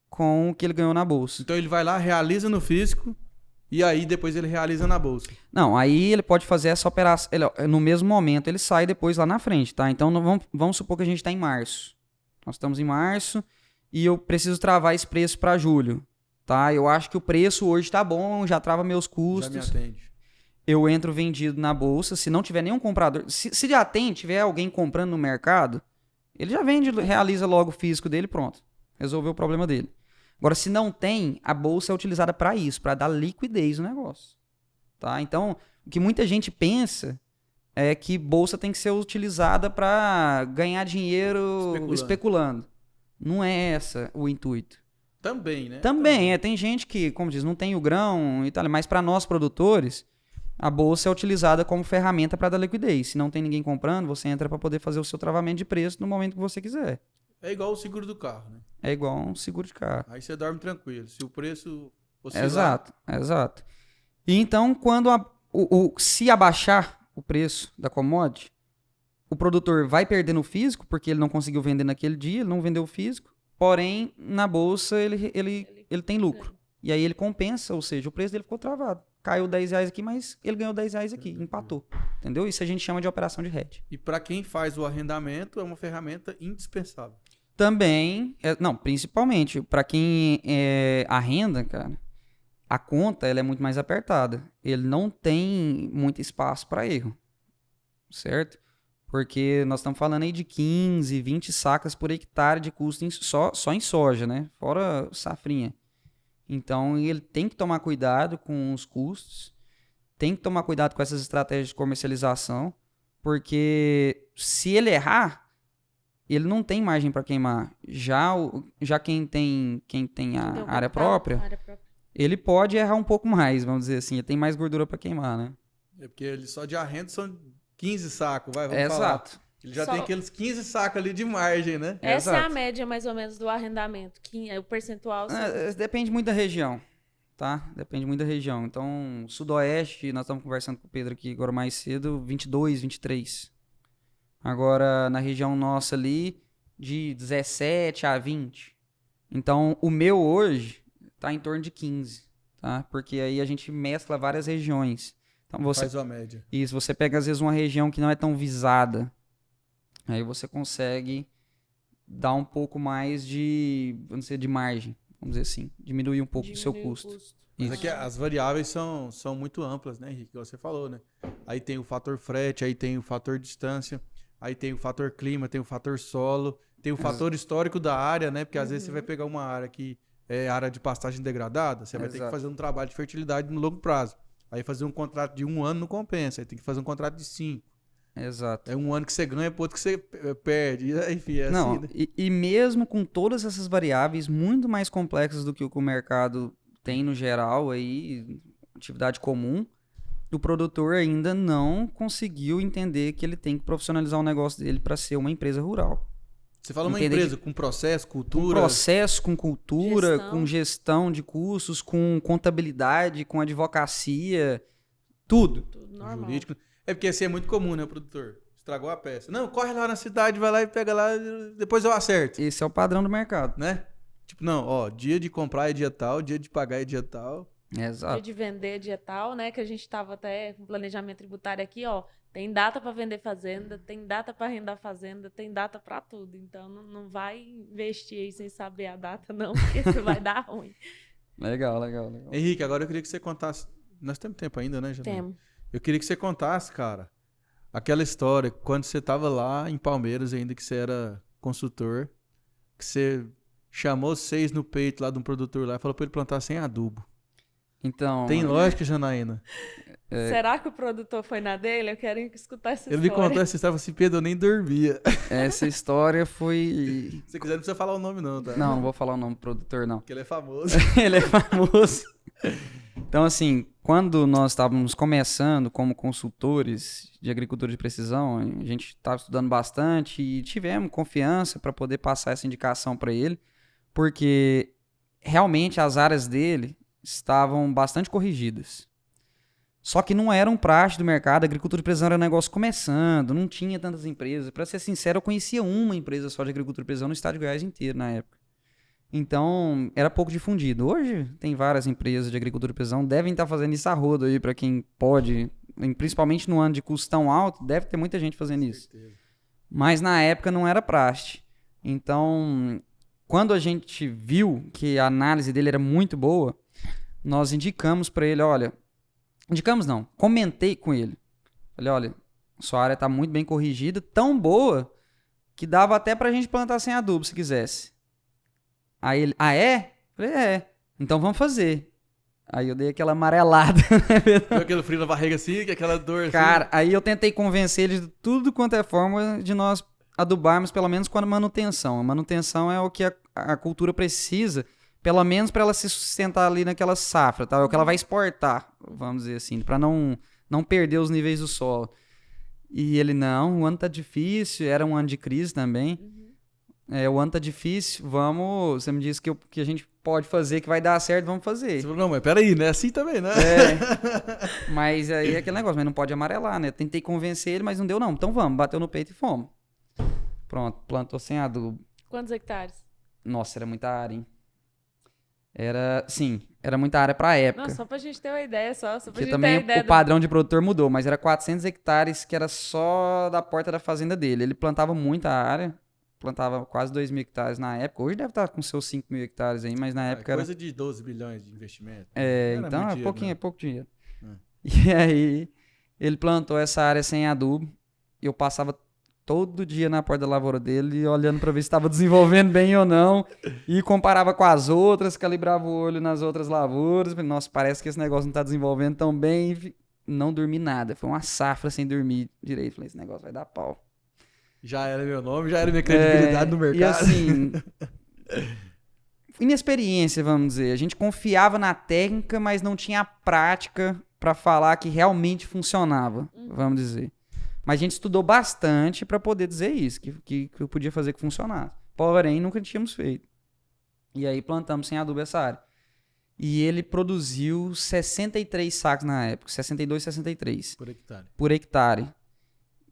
com o que ele ganhou na bolsa. Então ele vai lá, realiza no físico e aí depois ele realiza na bolsa. Não, aí ele pode fazer essa operação. No mesmo momento, ele sai depois lá na frente, tá? Então vamos supor que a gente está em março. Nós estamos em março e eu preciso travar esse preço para julho, tá? Eu acho que o preço hoje tá bom, já trava meus Já custos. me atende. Eu entro vendido na bolsa, se não tiver nenhum comprador, se já tiver alguém comprando no mercado, ele já vende, realiza logo o físico dele, pronto. Resolveu o problema dele. Agora, se não tem, a bolsa é utilizada para isso, para dar liquidez no negócio. Tá? Então, o que muita gente pensa é que bolsa tem que ser utilizada para ganhar dinheiro especulando. Não é esse o intuito. Também, né? Também. Tem gente que, como diz, não tem o grão e tal, mas para nós produtores, a bolsa é utilizada como ferramenta para dar liquidez. Se não tem ninguém comprando, você entra para poder fazer o seu travamento de preço no momento que você quiser. É igual o seguro do carro, né? É igual um seguro de carro. Aí você dorme tranquilo. Se o preço oscilar... Exato. E então, quando se abaixar o preço da commodity, o produtor vai perder no físico, porque ele não conseguiu vender naquele dia, ele não vendeu o físico, porém, na bolsa ele tem lucro. E aí ele compensa, ou seja, o preço dele ficou travado. Caiu R$10 aqui, mas ele ganhou R$10 aqui, empatou. Entendeu? Isso a gente chama de operação de hedge. E para quem faz o arrendamento, é uma ferramenta indispensável. Também, principalmente, para quem arrenda, cara, a conta ela é muito mais apertada. Ele não tem muito espaço para erro, certo? Porque nós estamos falando aí de 15, 20 sacas por hectare de custo só em soja, né? Fora safrinha. Então, ele tem que tomar cuidado com os custos, tem que tomar cuidado com essas estratégias de comercialização, porque se ele errar, ele não tem margem para queimar. Já quem tem a área própria, ele pode errar um pouco mais, vamos dizer assim. Ele tem mais gordura para queimar, né? É porque ele só de arrendo são 15 sacos, vamos falar. Exato. Ele já tem aqueles 15 sacos ali de margem, né? Essa é a média, mais ou menos, do arrendamento. O percentual... Depende muito da região, tá? Depende muito da região. Então, sudoeste, nós estamos conversando com o Pedro aqui agora mais cedo, 22, 23. Agora, na região nossa ali, de 17 a 20. Então, o meu hoje tá em torno de 15, tá? Porque aí a gente mescla várias regiões. Então, Faz uma média. Isso, você pega às vezes uma região que não é tão visada. Aí você consegue dar um pouco mais de, vamos dizer, de margem, vamos dizer assim, diminuir um pouco o seu custo. Mas aqui as variáveis são muito amplas, né, Henrique? Você falou, né? Aí tem o fator frete, aí tem o fator distância, aí tem o fator clima, tem o fator solo, tem o fator histórico da área, né? Porque às vezes você vai pegar uma área que é área de pastagem degradada, você vai ter que fazer um trabalho de fertilidade no longo prazo. Aí fazer um contrato de 1 ano não compensa, aí tem que fazer um contrato de 5. Exato. É um ano que você ganha, pro outro que você perde. Enfim, é não, assim, né? E mesmo com todas essas variáveis muito mais complexas do que o mercado tem no geral, aí, atividade comum, o produtor ainda não conseguiu entender que ele tem que profissionalizar o negócio dele para ser uma empresa rural. Você fala uma empresa com processo, cultura... Com processo, com cultura, com gestão de custos, com contabilidade, com advocacia, tudo. Tudo normal. Jurídico. É porque assim é muito comum, né, o produtor? Estragou a peça. Não, corre lá na cidade, vai lá e pega lá, depois eu acerto. Esse é o padrão do mercado. Né? Tipo, não, ó, dia de comprar é dia tal, dia de pagar é dia tal. Exato. Dia de vender é dia tal, né? Que a gente tava até com planejamento tributário aqui, ó. Tem data para vender fazenda, tem data para arrendar fazenda, tem data para tudo. Então não vai investir aí sem saber a data, não, porque isso vai dar ruim. Legal. Henrique, agora eu queria que você contasse. Nós temos tempo ainda, né, Janine? Temos. Eu queria que você contasse, cara, aquela história, quando você tava lá em Palmeiras, ainda que você era consultor, que você chamou 6 no peito lá de um produtor lá e falou pra ele plantar sem adubo. Então, Tem lógica, Janaína. Será que o produtor foi na dele? Eu quero escutar essa Ele me história. contou essa história, assim, Pedro, eu nem dormia. essa história foi... Se quiser, não precisa falar o nome não, tá? Não vou falar o nome do produtor, não. Porque ele é famoso. Ele é famoso. Então, assim, quando nós estávamos começando como consultores de agricultura de precisão, a gente estava estudando bastante e tivemos confiança para poder passar essa indicação para ele, porque realmente as áreas dele estavam bastante corrigidas. Só que não era um praxe do mercado, a agricultura de precisão era um negócio começando, não tinha tantas empresas. Para ser sincero, eu conhecia uma empresa só de agricultura de precisão no estado de Goiás inteiro na época. Então, era pouco difundido. Hoje, tem várias empresas de agricultura de precisão, devem estar fazendo isso a rodo aí para quem pode, principalmente no ano de custo tão alto, deve ter muita gente fazendo isso. Mas na época não era praxe. Então, quando a gente viu que a análise dele era muito boa, nós indicamos para ele, olha... Indicamos não, comentei com ele. Falei, olha, sua área está muito bem corrigida, tão boa, que dava até pra gente plantar sem adubo, se quisesse. Aí ele, é? Falei, é. Então vamos fazer. Aí eu dei aquela amarelada. Deu aquele frio na barriga assim, aquela dor Cara, assim. aí eu tentei convencer ele de tudo quanto é forma de nós adubarmos, pelo menos com a manutenção. A manutenção é o que a cultura precisa, pelo menos para ela se sustentar ali naquela safra, tá? É o que ela vai exportar, vamos dizer assim, para não perder os níveis do solo. E ele, não, o ano tá difícil, era um ano de crise também. O ano tá difícil, vamos... Você me disse que a gente pode fazer, que vai dar certo, vamos fazer. Você falou, não, mas peraí, não é assim também, né? Mas aí é aquele negócio, mas não pode amarelar, né? Tentei convencer ele, mas não deu não. Então vamos, bateu no peito e fomos. Pronto, plantou sem adubo. Quantos hectares? Nossa, era muita área, hein? Era muita área pra época. Não, só pra gente ter uma ideia, só pra Porque gente ter também uma ideia. o padrão de produtor mudou, mas era 400 hectares que era só da porta da fazenda dele. Ele plantava muita área, plantava quase 2.000 hectares na época. Hoje deve estar com seus 5.000 hectares aí, mas na época Coisa de 12 bilhões de investimento. então muito é dinheiro, pouquinho, né? é pouco dinheiro. E aí ele plantou essa área sem adubo. Eu passava todo dia na porta da lavoura dele, olhando para ver se estava desenvolvendo bem ou não, e comparava com as outras, calibrava o olho nas outras lavouras. Nossa, parece que esse negócio não está desenvolvendo tão bem. Não dormi nada. Foi uma safra sem dormir direito. Falei, esse negócio vai dar pau. Já era meu nome, já era minha credibilidade no mercado. E assim, inexperiência, vamos dizer. A gente confiava na técnica, mas não tinha a prática para falar que realmente funcionava, vamos dizer. Mas a gente estudou bastante para poder dizer isso, que eu podia fazer que funcionasse. Porém, nunca tínhamos feito. E aí plantamos sem adubo essa área. E ele produziu 63 sacos na época, 62, 63. Por hectare.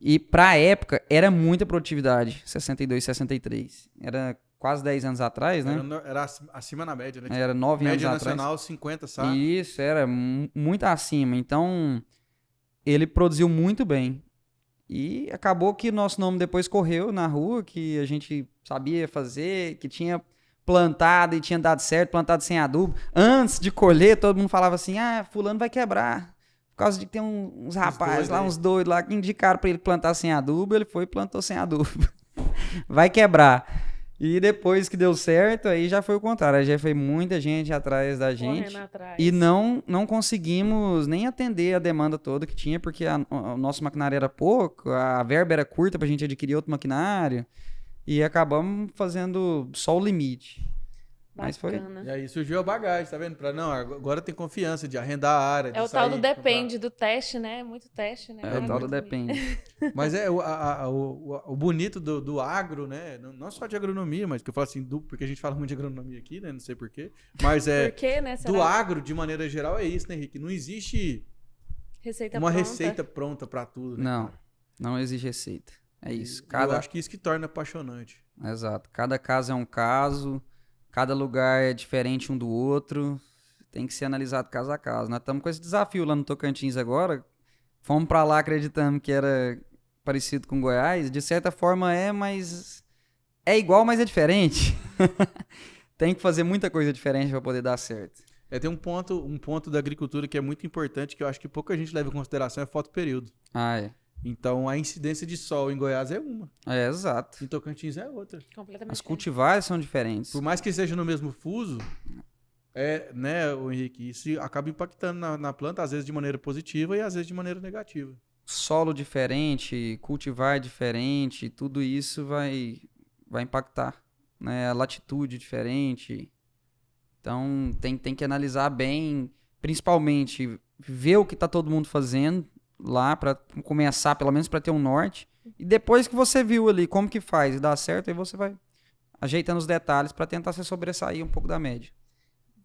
E pra época, era muita produtividade, 62, 63. Era quase 10 anos atrás, né? Era acima na média, né? Era 9 anos atrás. Média nacional, 50 sacos. Isso, era muito acima. Então, ele produziu muito bem. E acabou que nosso nome depois correu na rua, que a gente sabia fazer, que tinha plantado e tinha dado certo, plantado sem adubo. Antes de colher, todo mundo falava assim, fulano vai quebrar. Por causa de que tem uns rapazes lá, uns doidos lá, que indicaram pra ele plantar sem adubo, ele foi e plantou sem adubo. Vai quebrar. E depois que deu certo, aí já foi o contrário. Aí já foi muita gente atrás da gente. Atrás. E não conseguimos nem atender a demanda toda que tinha, porque o nosso maquinário era pouco, a verba era curta pra gente adquirir outro maquinário. E acabamos fazendo só o limite. Mas foi. E aí surgiu a bagagem, tá vendo? Não, agora tem confiança de arrendar a área. É o tal do depende, do teste, né? Muito teste, né? É o tal do depende. Mas o bonito do agro, né? Não só de agronomia, mas que eu falo assim, porque a gente fala muito de agronomia aqui, né? Não sei porquê. Mas Por quê, né? do agro, de maneira geral, é isso, né, Henrique? Não existe uma receita pronta pra tudo, né? Não existe receita. É isso. Eu acho que isso que torna apaixonante. Exato. Cada caso é um caso. Cada lugar é diferente um do outro, tem que ser analisado caso a caso. Nós estamos com esse desafio lá no Tocantins agora, fomos para lá acreditando que era parecido com Goiás, de certa forma mas é igual, mas é diferente. Tem que fazer muita coisa diferente para poder dar certo. Tem um ponto da agricultura que é muito importante, que eu acho que pouca gente leva em consideração, é fotoperíodo. Então, a incidência de sol em Goiás é uma. Exato. Em Tocantins é outra. Completamente As cultivares são diferentes. Por mais que seja no mesmo fuso, Né, o Henrique, isso acaba impactando na planta, às vezes de maneira positiva e às vezes de maneira negativa. Solo diferente, cultivar diferente, tudo isso vai impactar, né? A latitude diferente. Então, tem que analisar bem, principalmente ver o que está todo mundo fazendo lá para começar, pelo menos para ter um norte. E depois que você viu ali como que faz e dá certo, aí você vai ajeitando os detalhes para tentar se sobressair um pouco da média.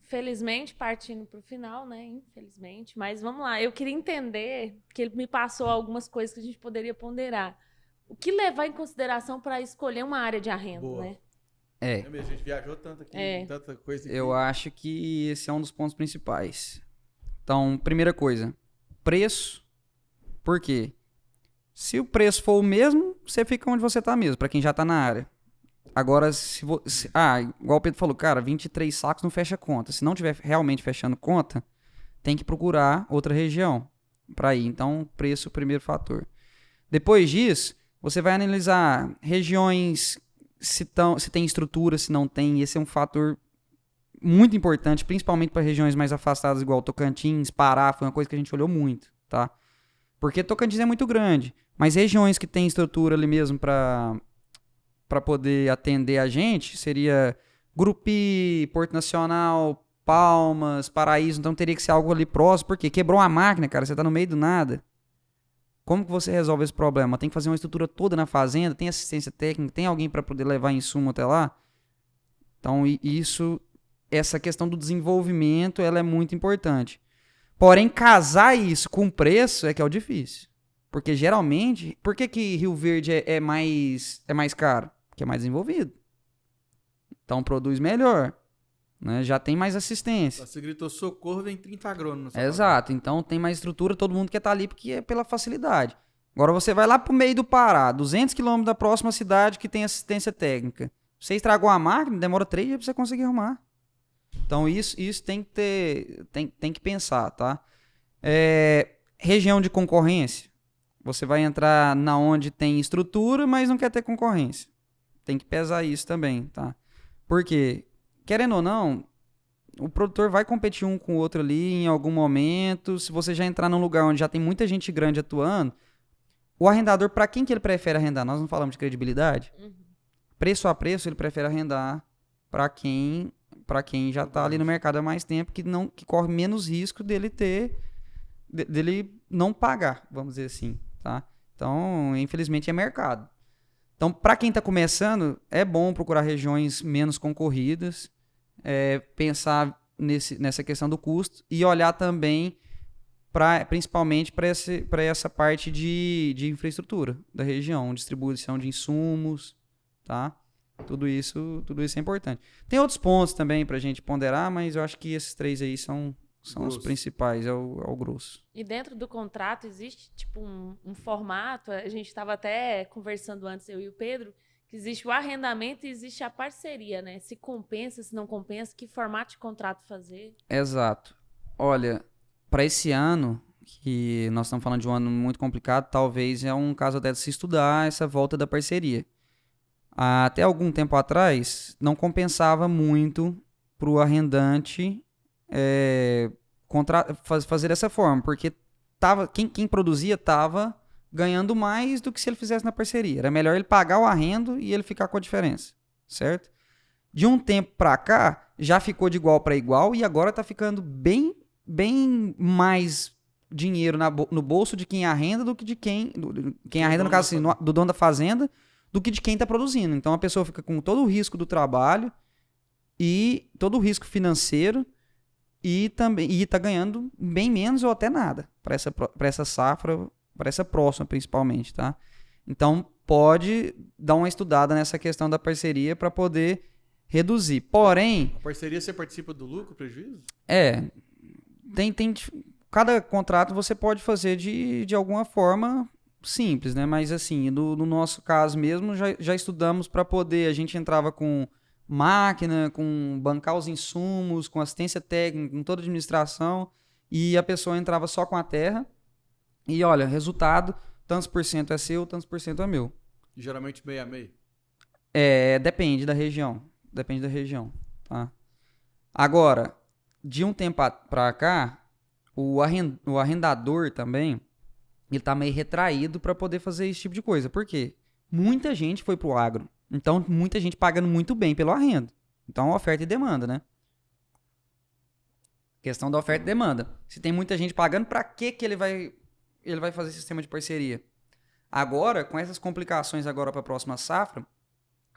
Felizmente, partindo para o final, né? Infelizmente. Mas vamos lá. Eu queria entender, que ele me passou algumas coisas que a gente poderia ponderar. O que levar em consideração para escolher uma área de arrendo, Boa. né? A gente viajou tanto aqui, tanta coisa aqui. Eu acho que esse é um dos pontos principais. Então, primeira coisa, preço. Por quê? Se o preço for o mesmo, você fica onde você está mesmo, para quem já está na área. Agora, igual o Pedro falou, cara, 23 sacos não fecha conta. Se não tiver realmente fechando conta, tem que procurar outra região para ir. Então, preço é o primeiro fator. Depois disso, você vai analisar regiões, se tem estrutura, se não tem. Esse é um fator muito importante, principalmente para regiões mais afastadas, igual Tocantins, Pará, foi uma coisa que a gente olhou muito, tá? Porque Tocantins é muito grande, mas regiões que tem estrutura ali mesmo para poder atender a gente, seria Gurupi, Porto Nacional, Palmas, Paraíso, então teria que ser algo ali próximo, porque quebrou uma máquina, cara, você tá no meio do nada. Como que você resolve esse problema? Tem que fazer uma estrutura toda na fazenda, tem assistência técnica, tem alguém para poder levar insumo até lá? Então, essa questão do desenvolvimento, ela é muito importante. Porém, casar isso com preço é que é o difícil. Porque geralmente, por que Rio Verde é mais caro? Porque é mais desenvolvido. Então produz melhor, né? Já tem mais assistência. Você gritou socorro, vem 30 agrônomos. Exato, então tem mais estrutura, todo mundo quer estar ali porque é pela facilidade. Agora você vai lá pro meio do Pará, 200 km da próxima cidade que tem assistência técnica. Você estragou a máquina, demora 3 dias pra você conseguir arrumar. Então isso tem que ter, tem que pensar, tá? Região de concorrência. Você vai entrar na onde tem estrutura, mas não quer ter concorrência. Tem que pesar isso também, tá? Porque, querendo ou não, o produtor vai competir um com o outro ali em algum momento. Se você já entrar num lugar onde já tem muita gente grande atuando, o arrendador, para quem que ele prefere arrendar? Nós não falamos de credibilidade? Preço a preço, ele prefere arrendar para quem já está ali no mercado há mais tempo, que corre menos risco dele não pagar, vamos dizer assim, tá? Então, infelizmente, é mercado. Então, para quem está começando, é bom procurar regiões menos concorridas, pensar nessa questão do custo e olhar também principalmente para essa parte de infraestrutura da região, distribuição de insumos, tá? Tudo isso é importante. Tem outros pontos também para a gente ponderar, mas eu acho que esses 3 aí são os principais, é o grosso. E dentro do contrato existe tipo um formato, a gente estava até conversando antes, eu e o Pedro, que existe o arrendamento e existe a parceria, né? Se compensa, se não compensa, que formato de contrato fazer. Exato. Olha, para esse ano, que nós estamos falando de um ano muito complicado, talvez é um caso até de se estudar essa volta da parceria. Até algum tempo atrás, não compensava muito para o arrendante fazer dessa forma, porque quem produzia estava ganhando mais do que se ele fizesse na parceria. Era melhor ele pagar o arrendo e ele ficar com a diferença, certo? De um tempo para cá, já ficou de igual para igual e agora está ficando bem mais dinheiro no bolso de quem arrenda do que de quem arrenda, no caso assim, do dono da fazenda, do que de quem está produzindo. Então a pessoa fica com todo o risco do trabalho e todo o risco financeiro e está ganhando bem menos ou até nada para essa safra, para essa próxima principalmente, tá? Então pode dar uma estudada nessa questão da parceria para poder reduzir. Porém, a parceria você participa do lucro, prejuízo? Cada contrato você pode fazer de alguma forma simples, né? Mas assim, no nosso caso mesmo, já estudamos para poder, a gente entrava com máquina, com bancar os insumos, com assistência técnica, com toda a administração, e a pessoa entrava só com a terra, e olha, resultado, tantos por cento é seu, tantos por cento é meu. E geralmente meio a meio? Depende da região, tá? Agora, de um tempo pra cá, o arrendador também, ele tá meio retraído para poder fazer esse tipo de coisa. Por quê? Muita gente foi pro agro. Então, muita gente pagando muito bem pelo arrendo. Então, oferta e demanda, né? Questão da oferta e demanda. Se tem muita gente pagando, para que ele vai fazer sistema de parceria? Agora, com essas complicações agora para a próxima safra,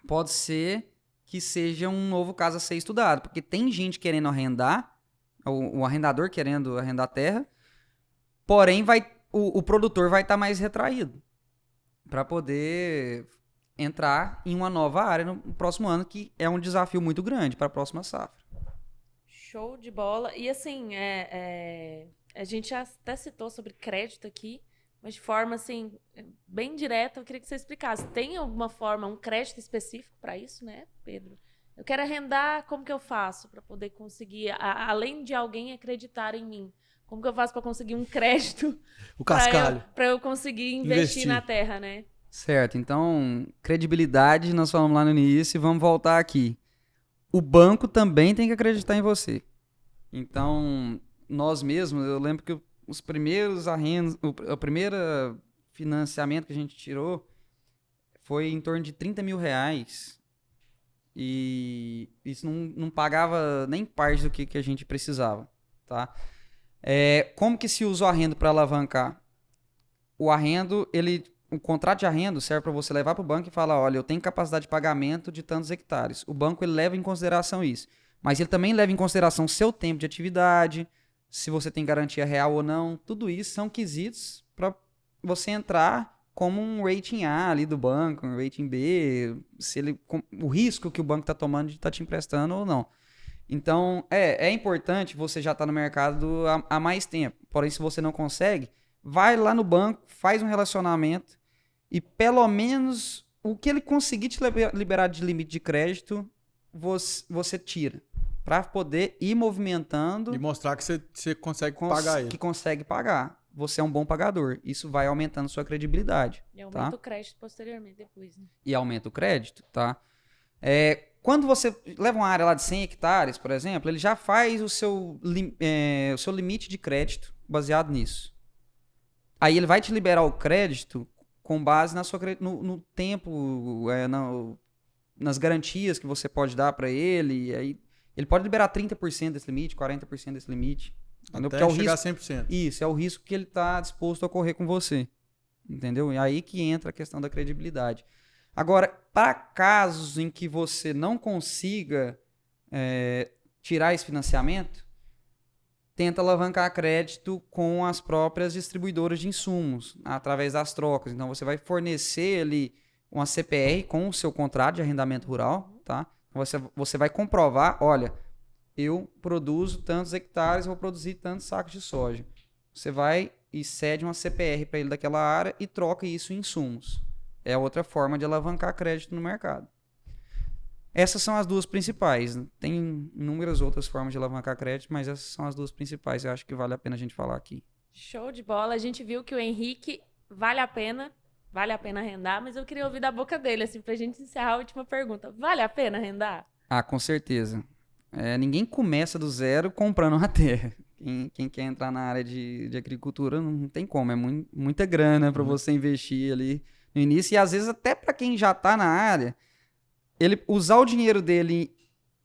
pode ser que seja um novo caso a ser estudado, porque tem gente querendo arrendar, o arrendador querendo arrendar terra, porém o produtor vai estar mais retraído para poder entrar em uma nova área no próximo ano, que é um desafio muito grande para a próxima safra. Show de bola. E assim, a gente já até citou sobre crédito aqui, mas de forma assim, bem direta, eu queria que você explicasse. Tem alguma forma, um crédito específico para isso, né, Pedro? Eu quero arrendar, como que eu faço para poder conseguir, além de alguém acreditar em mim? Como que eu faço para conseguir um crédito? O cascalho. Para eu conseguir investir na terra, né? Certo, então, credibilidade, nós falamos lá no início e vamos voltar aqui. O banco também tem que acreditar em você. Então, nós mesmos, eu lembro que os primeiros arrendos, o primeiro financiamento que a gente tirou foi em torno de R$30 mil. E isso não pagava nem parte do que a gente precisava, tá? Como que se usa o arrendo para alavancar? O arrendo, o contrato de arrendo serve para você levar para o banco e falar, olha, eu tenho capacidade de pagamento de tantos hectares. O banco ele leva em consideração isso. Mas ele também leva em consideração seu tempo de atividade, se você tem garantia real ou não. Tudo isso são quesitos para você entrar como um rating A ali do banco, um rating B, o risco que o banco está tomando de estar te emprestando ou não. Então, é importante você já estar no mercado há mais tempo. Porém, se você não consegue, vai lá no banco, faz um relacionamento e pelo menos o que ele conseguir te liberar de limite de crédito, você tira. Para poder ir movimentando. E mostrar que você consegue pagar ele. Que consegue pagar. Você é um bom pagador. Isso vai aumentando sua credibilidade. E aumenta o crédito posteriormente depois, né? E aumenta o crédito, tá? Quando você leva uma área lá de 100 hectares, por exemplo, ele já faz o seu limite de crédito baseado nisso. Aí ele vai te liberar o crédito com base no tempo, nas garantias que você pode dar para ele. E aí ele pode liberar 30% desse limite, 40% desse limite. Entendeu? Até porque chegar a 100%. Isso, é o risco que ele está disposto a correr com você. Entendeu? E aí que entra a questão da credibilidade. Agora, para casos em que você não consiga tirar esse financiamento, tenta alavancar crédito com as próprias distribuidoras de insumos, através das trocas. Então, você vai fornecer ali uma CPR com o seu contrato de arrendamento rural, tá? Você vai comprovar, olha, eu produzo tantos hectares, vou produzir tantos sacos de soja. Você vai e cede uma CPR para ele daquela área e troca isso em insumos. É outra forma de alavancar crédito no mercado. Essas são as duas principais. Tem inúmeras outras formas de alavancar crédito, mas essas são as duas principais. Eu acho que vale a pena a gente falar aqui. Show de bola. A gente viu que o Henrique vale a pena arrendar, mas eu queria ouvir da boca dele, assim, pra gente encerrar a última pergunta. Vale a pena arrendar? Ah, com certeza. Ninguém começa do zero comprando uma terra. Quem quer entrar na área de agricultura não tem como. É muita grana para você investir ali no início. E às vezes até para quem já está na área, ele usar o dinheiro dele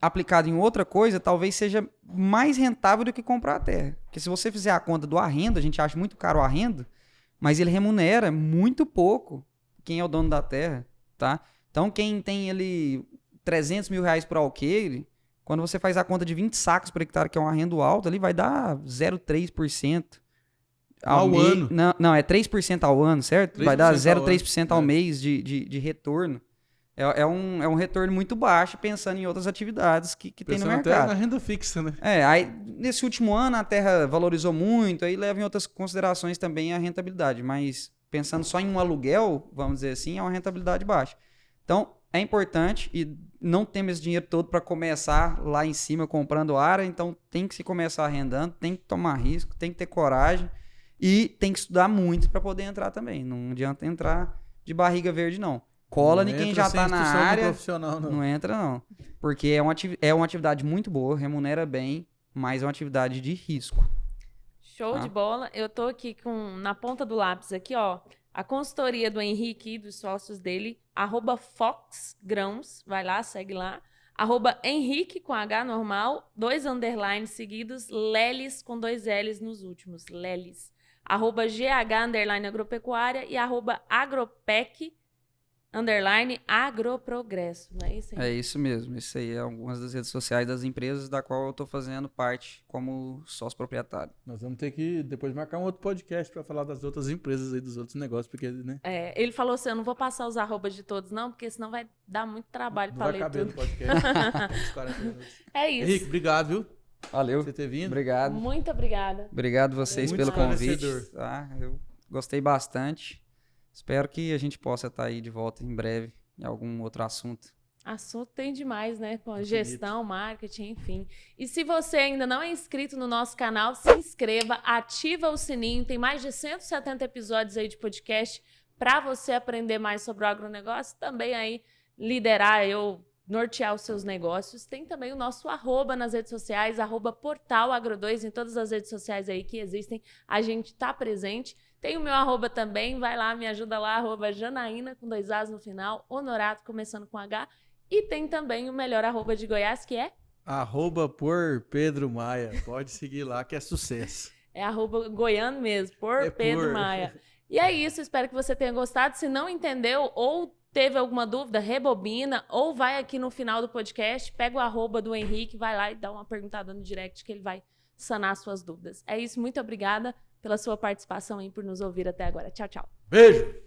aplicado em outra coisa talvez seja mais rentável do que comprar a terra. Porque se você fizer a conta do arrendo, a gente acha muito caro o arrendo, mas ele remunera muito pouco quem é o dono da terra, tá? Então quem tem ali R$300 mil por alqueire, quando você faz a conta de 20 sacos por hectare, que é um arrendo alto, ali vai dar 0,3% ao ano. Não, é 3% ao ano, certo? Vai dar 0,3% ao ano. mês de retorno. É um retorno muito baixo, pensando em outras atividades que tem no mercado. Até na renda fixa, né? Aí nesse último ano a terra valorizou muito, aí leva em outras considerações também a rentabilidade, mas pensando só em um aluguel, vamos dizer assim, é uma rentabilidade baixa. Então, é importante e não temos esse dinheiro todo para começar lá em cima comprando área, então tem que se começar arrendando, tem que tomar risco, tem que ter coragem e tem que estudar muito para poder entrar também. Não adianta entrar de barriga verde, não. Cola em quem já está na área, não entra não. Porque é uma atividade muito boa, remunera bem, mas é uma atividade de risco. Show de bola. Eu tô aqui na ponta do lápis aqui, ó, a consultoria do Henrique e dos sócios dele, @foxgrãos, vai lá, segue lá, @Henrique com H normal, 2 underlines seguidos, Leles com 2 L's nos últimos, Leles, @GH_agropecuária e @agropec _agroprogresso, não é isso aí? É isso mesmo, isso aí é algumas das redes sociais das empresas da qual eu tô fazendo parte como sócio proprietário. Nós vamos ter que depois marcar um outro podcast para falar das outras empresas aí, dos outros negócios, porque, né? Ele falou assim, eu não vou passar os arrobas de todos não, porque senão vai dar muito trabalho Não para vai ler caber tudo. no podcast. Uns 40 minutos. É isso. Henrique, obrigado, viu? Valeu. Por você ter vindo. Obrigado. Muito obrigada. Obrigado vocês Muito pelo convite. esclarecedor. Tá? Eu gostei bastante. Espero que a gente possa estar aí de volta em breve em algum outro assunto. Assunto tem demais, né? Com a Infinito. gestão, marketing, enfim. E se você ainda não é inscrito no nosso canal, se inscreva, ativa o sininho. Tem mais de 170 episódios aí de podcast para você aprender mais sobre o agronegócio. Também aí liderar, nortear os seus negócios. Tem também o nosso @ nas redes sociais, @portalagro2 em todas as redes sociais aí que existem. A gente tá presente. Tem o meu @ também, vai lá, me ajuda lá, @Janaína, com 2 As no final, Honorato, começando com H. E tem também o melhor @ de Goiás, que é? @por Pedro Maia. Pode seguir lá, que é sucesso. É @goiano mesmo, por Pedro Maia. E é isso, espero que você tenha gostado. Se não entendeu ou teve alguma dúvida, rebobina, ou vai aqui no final do podcast, pega o @ do Henrique, vai lá e dá uma perguntada no direct que ele vai sanar suas dúvidas. É isso, muito obrigada pela sua participação e por nos ouvir até agora. Tchau, tchau. Beijo!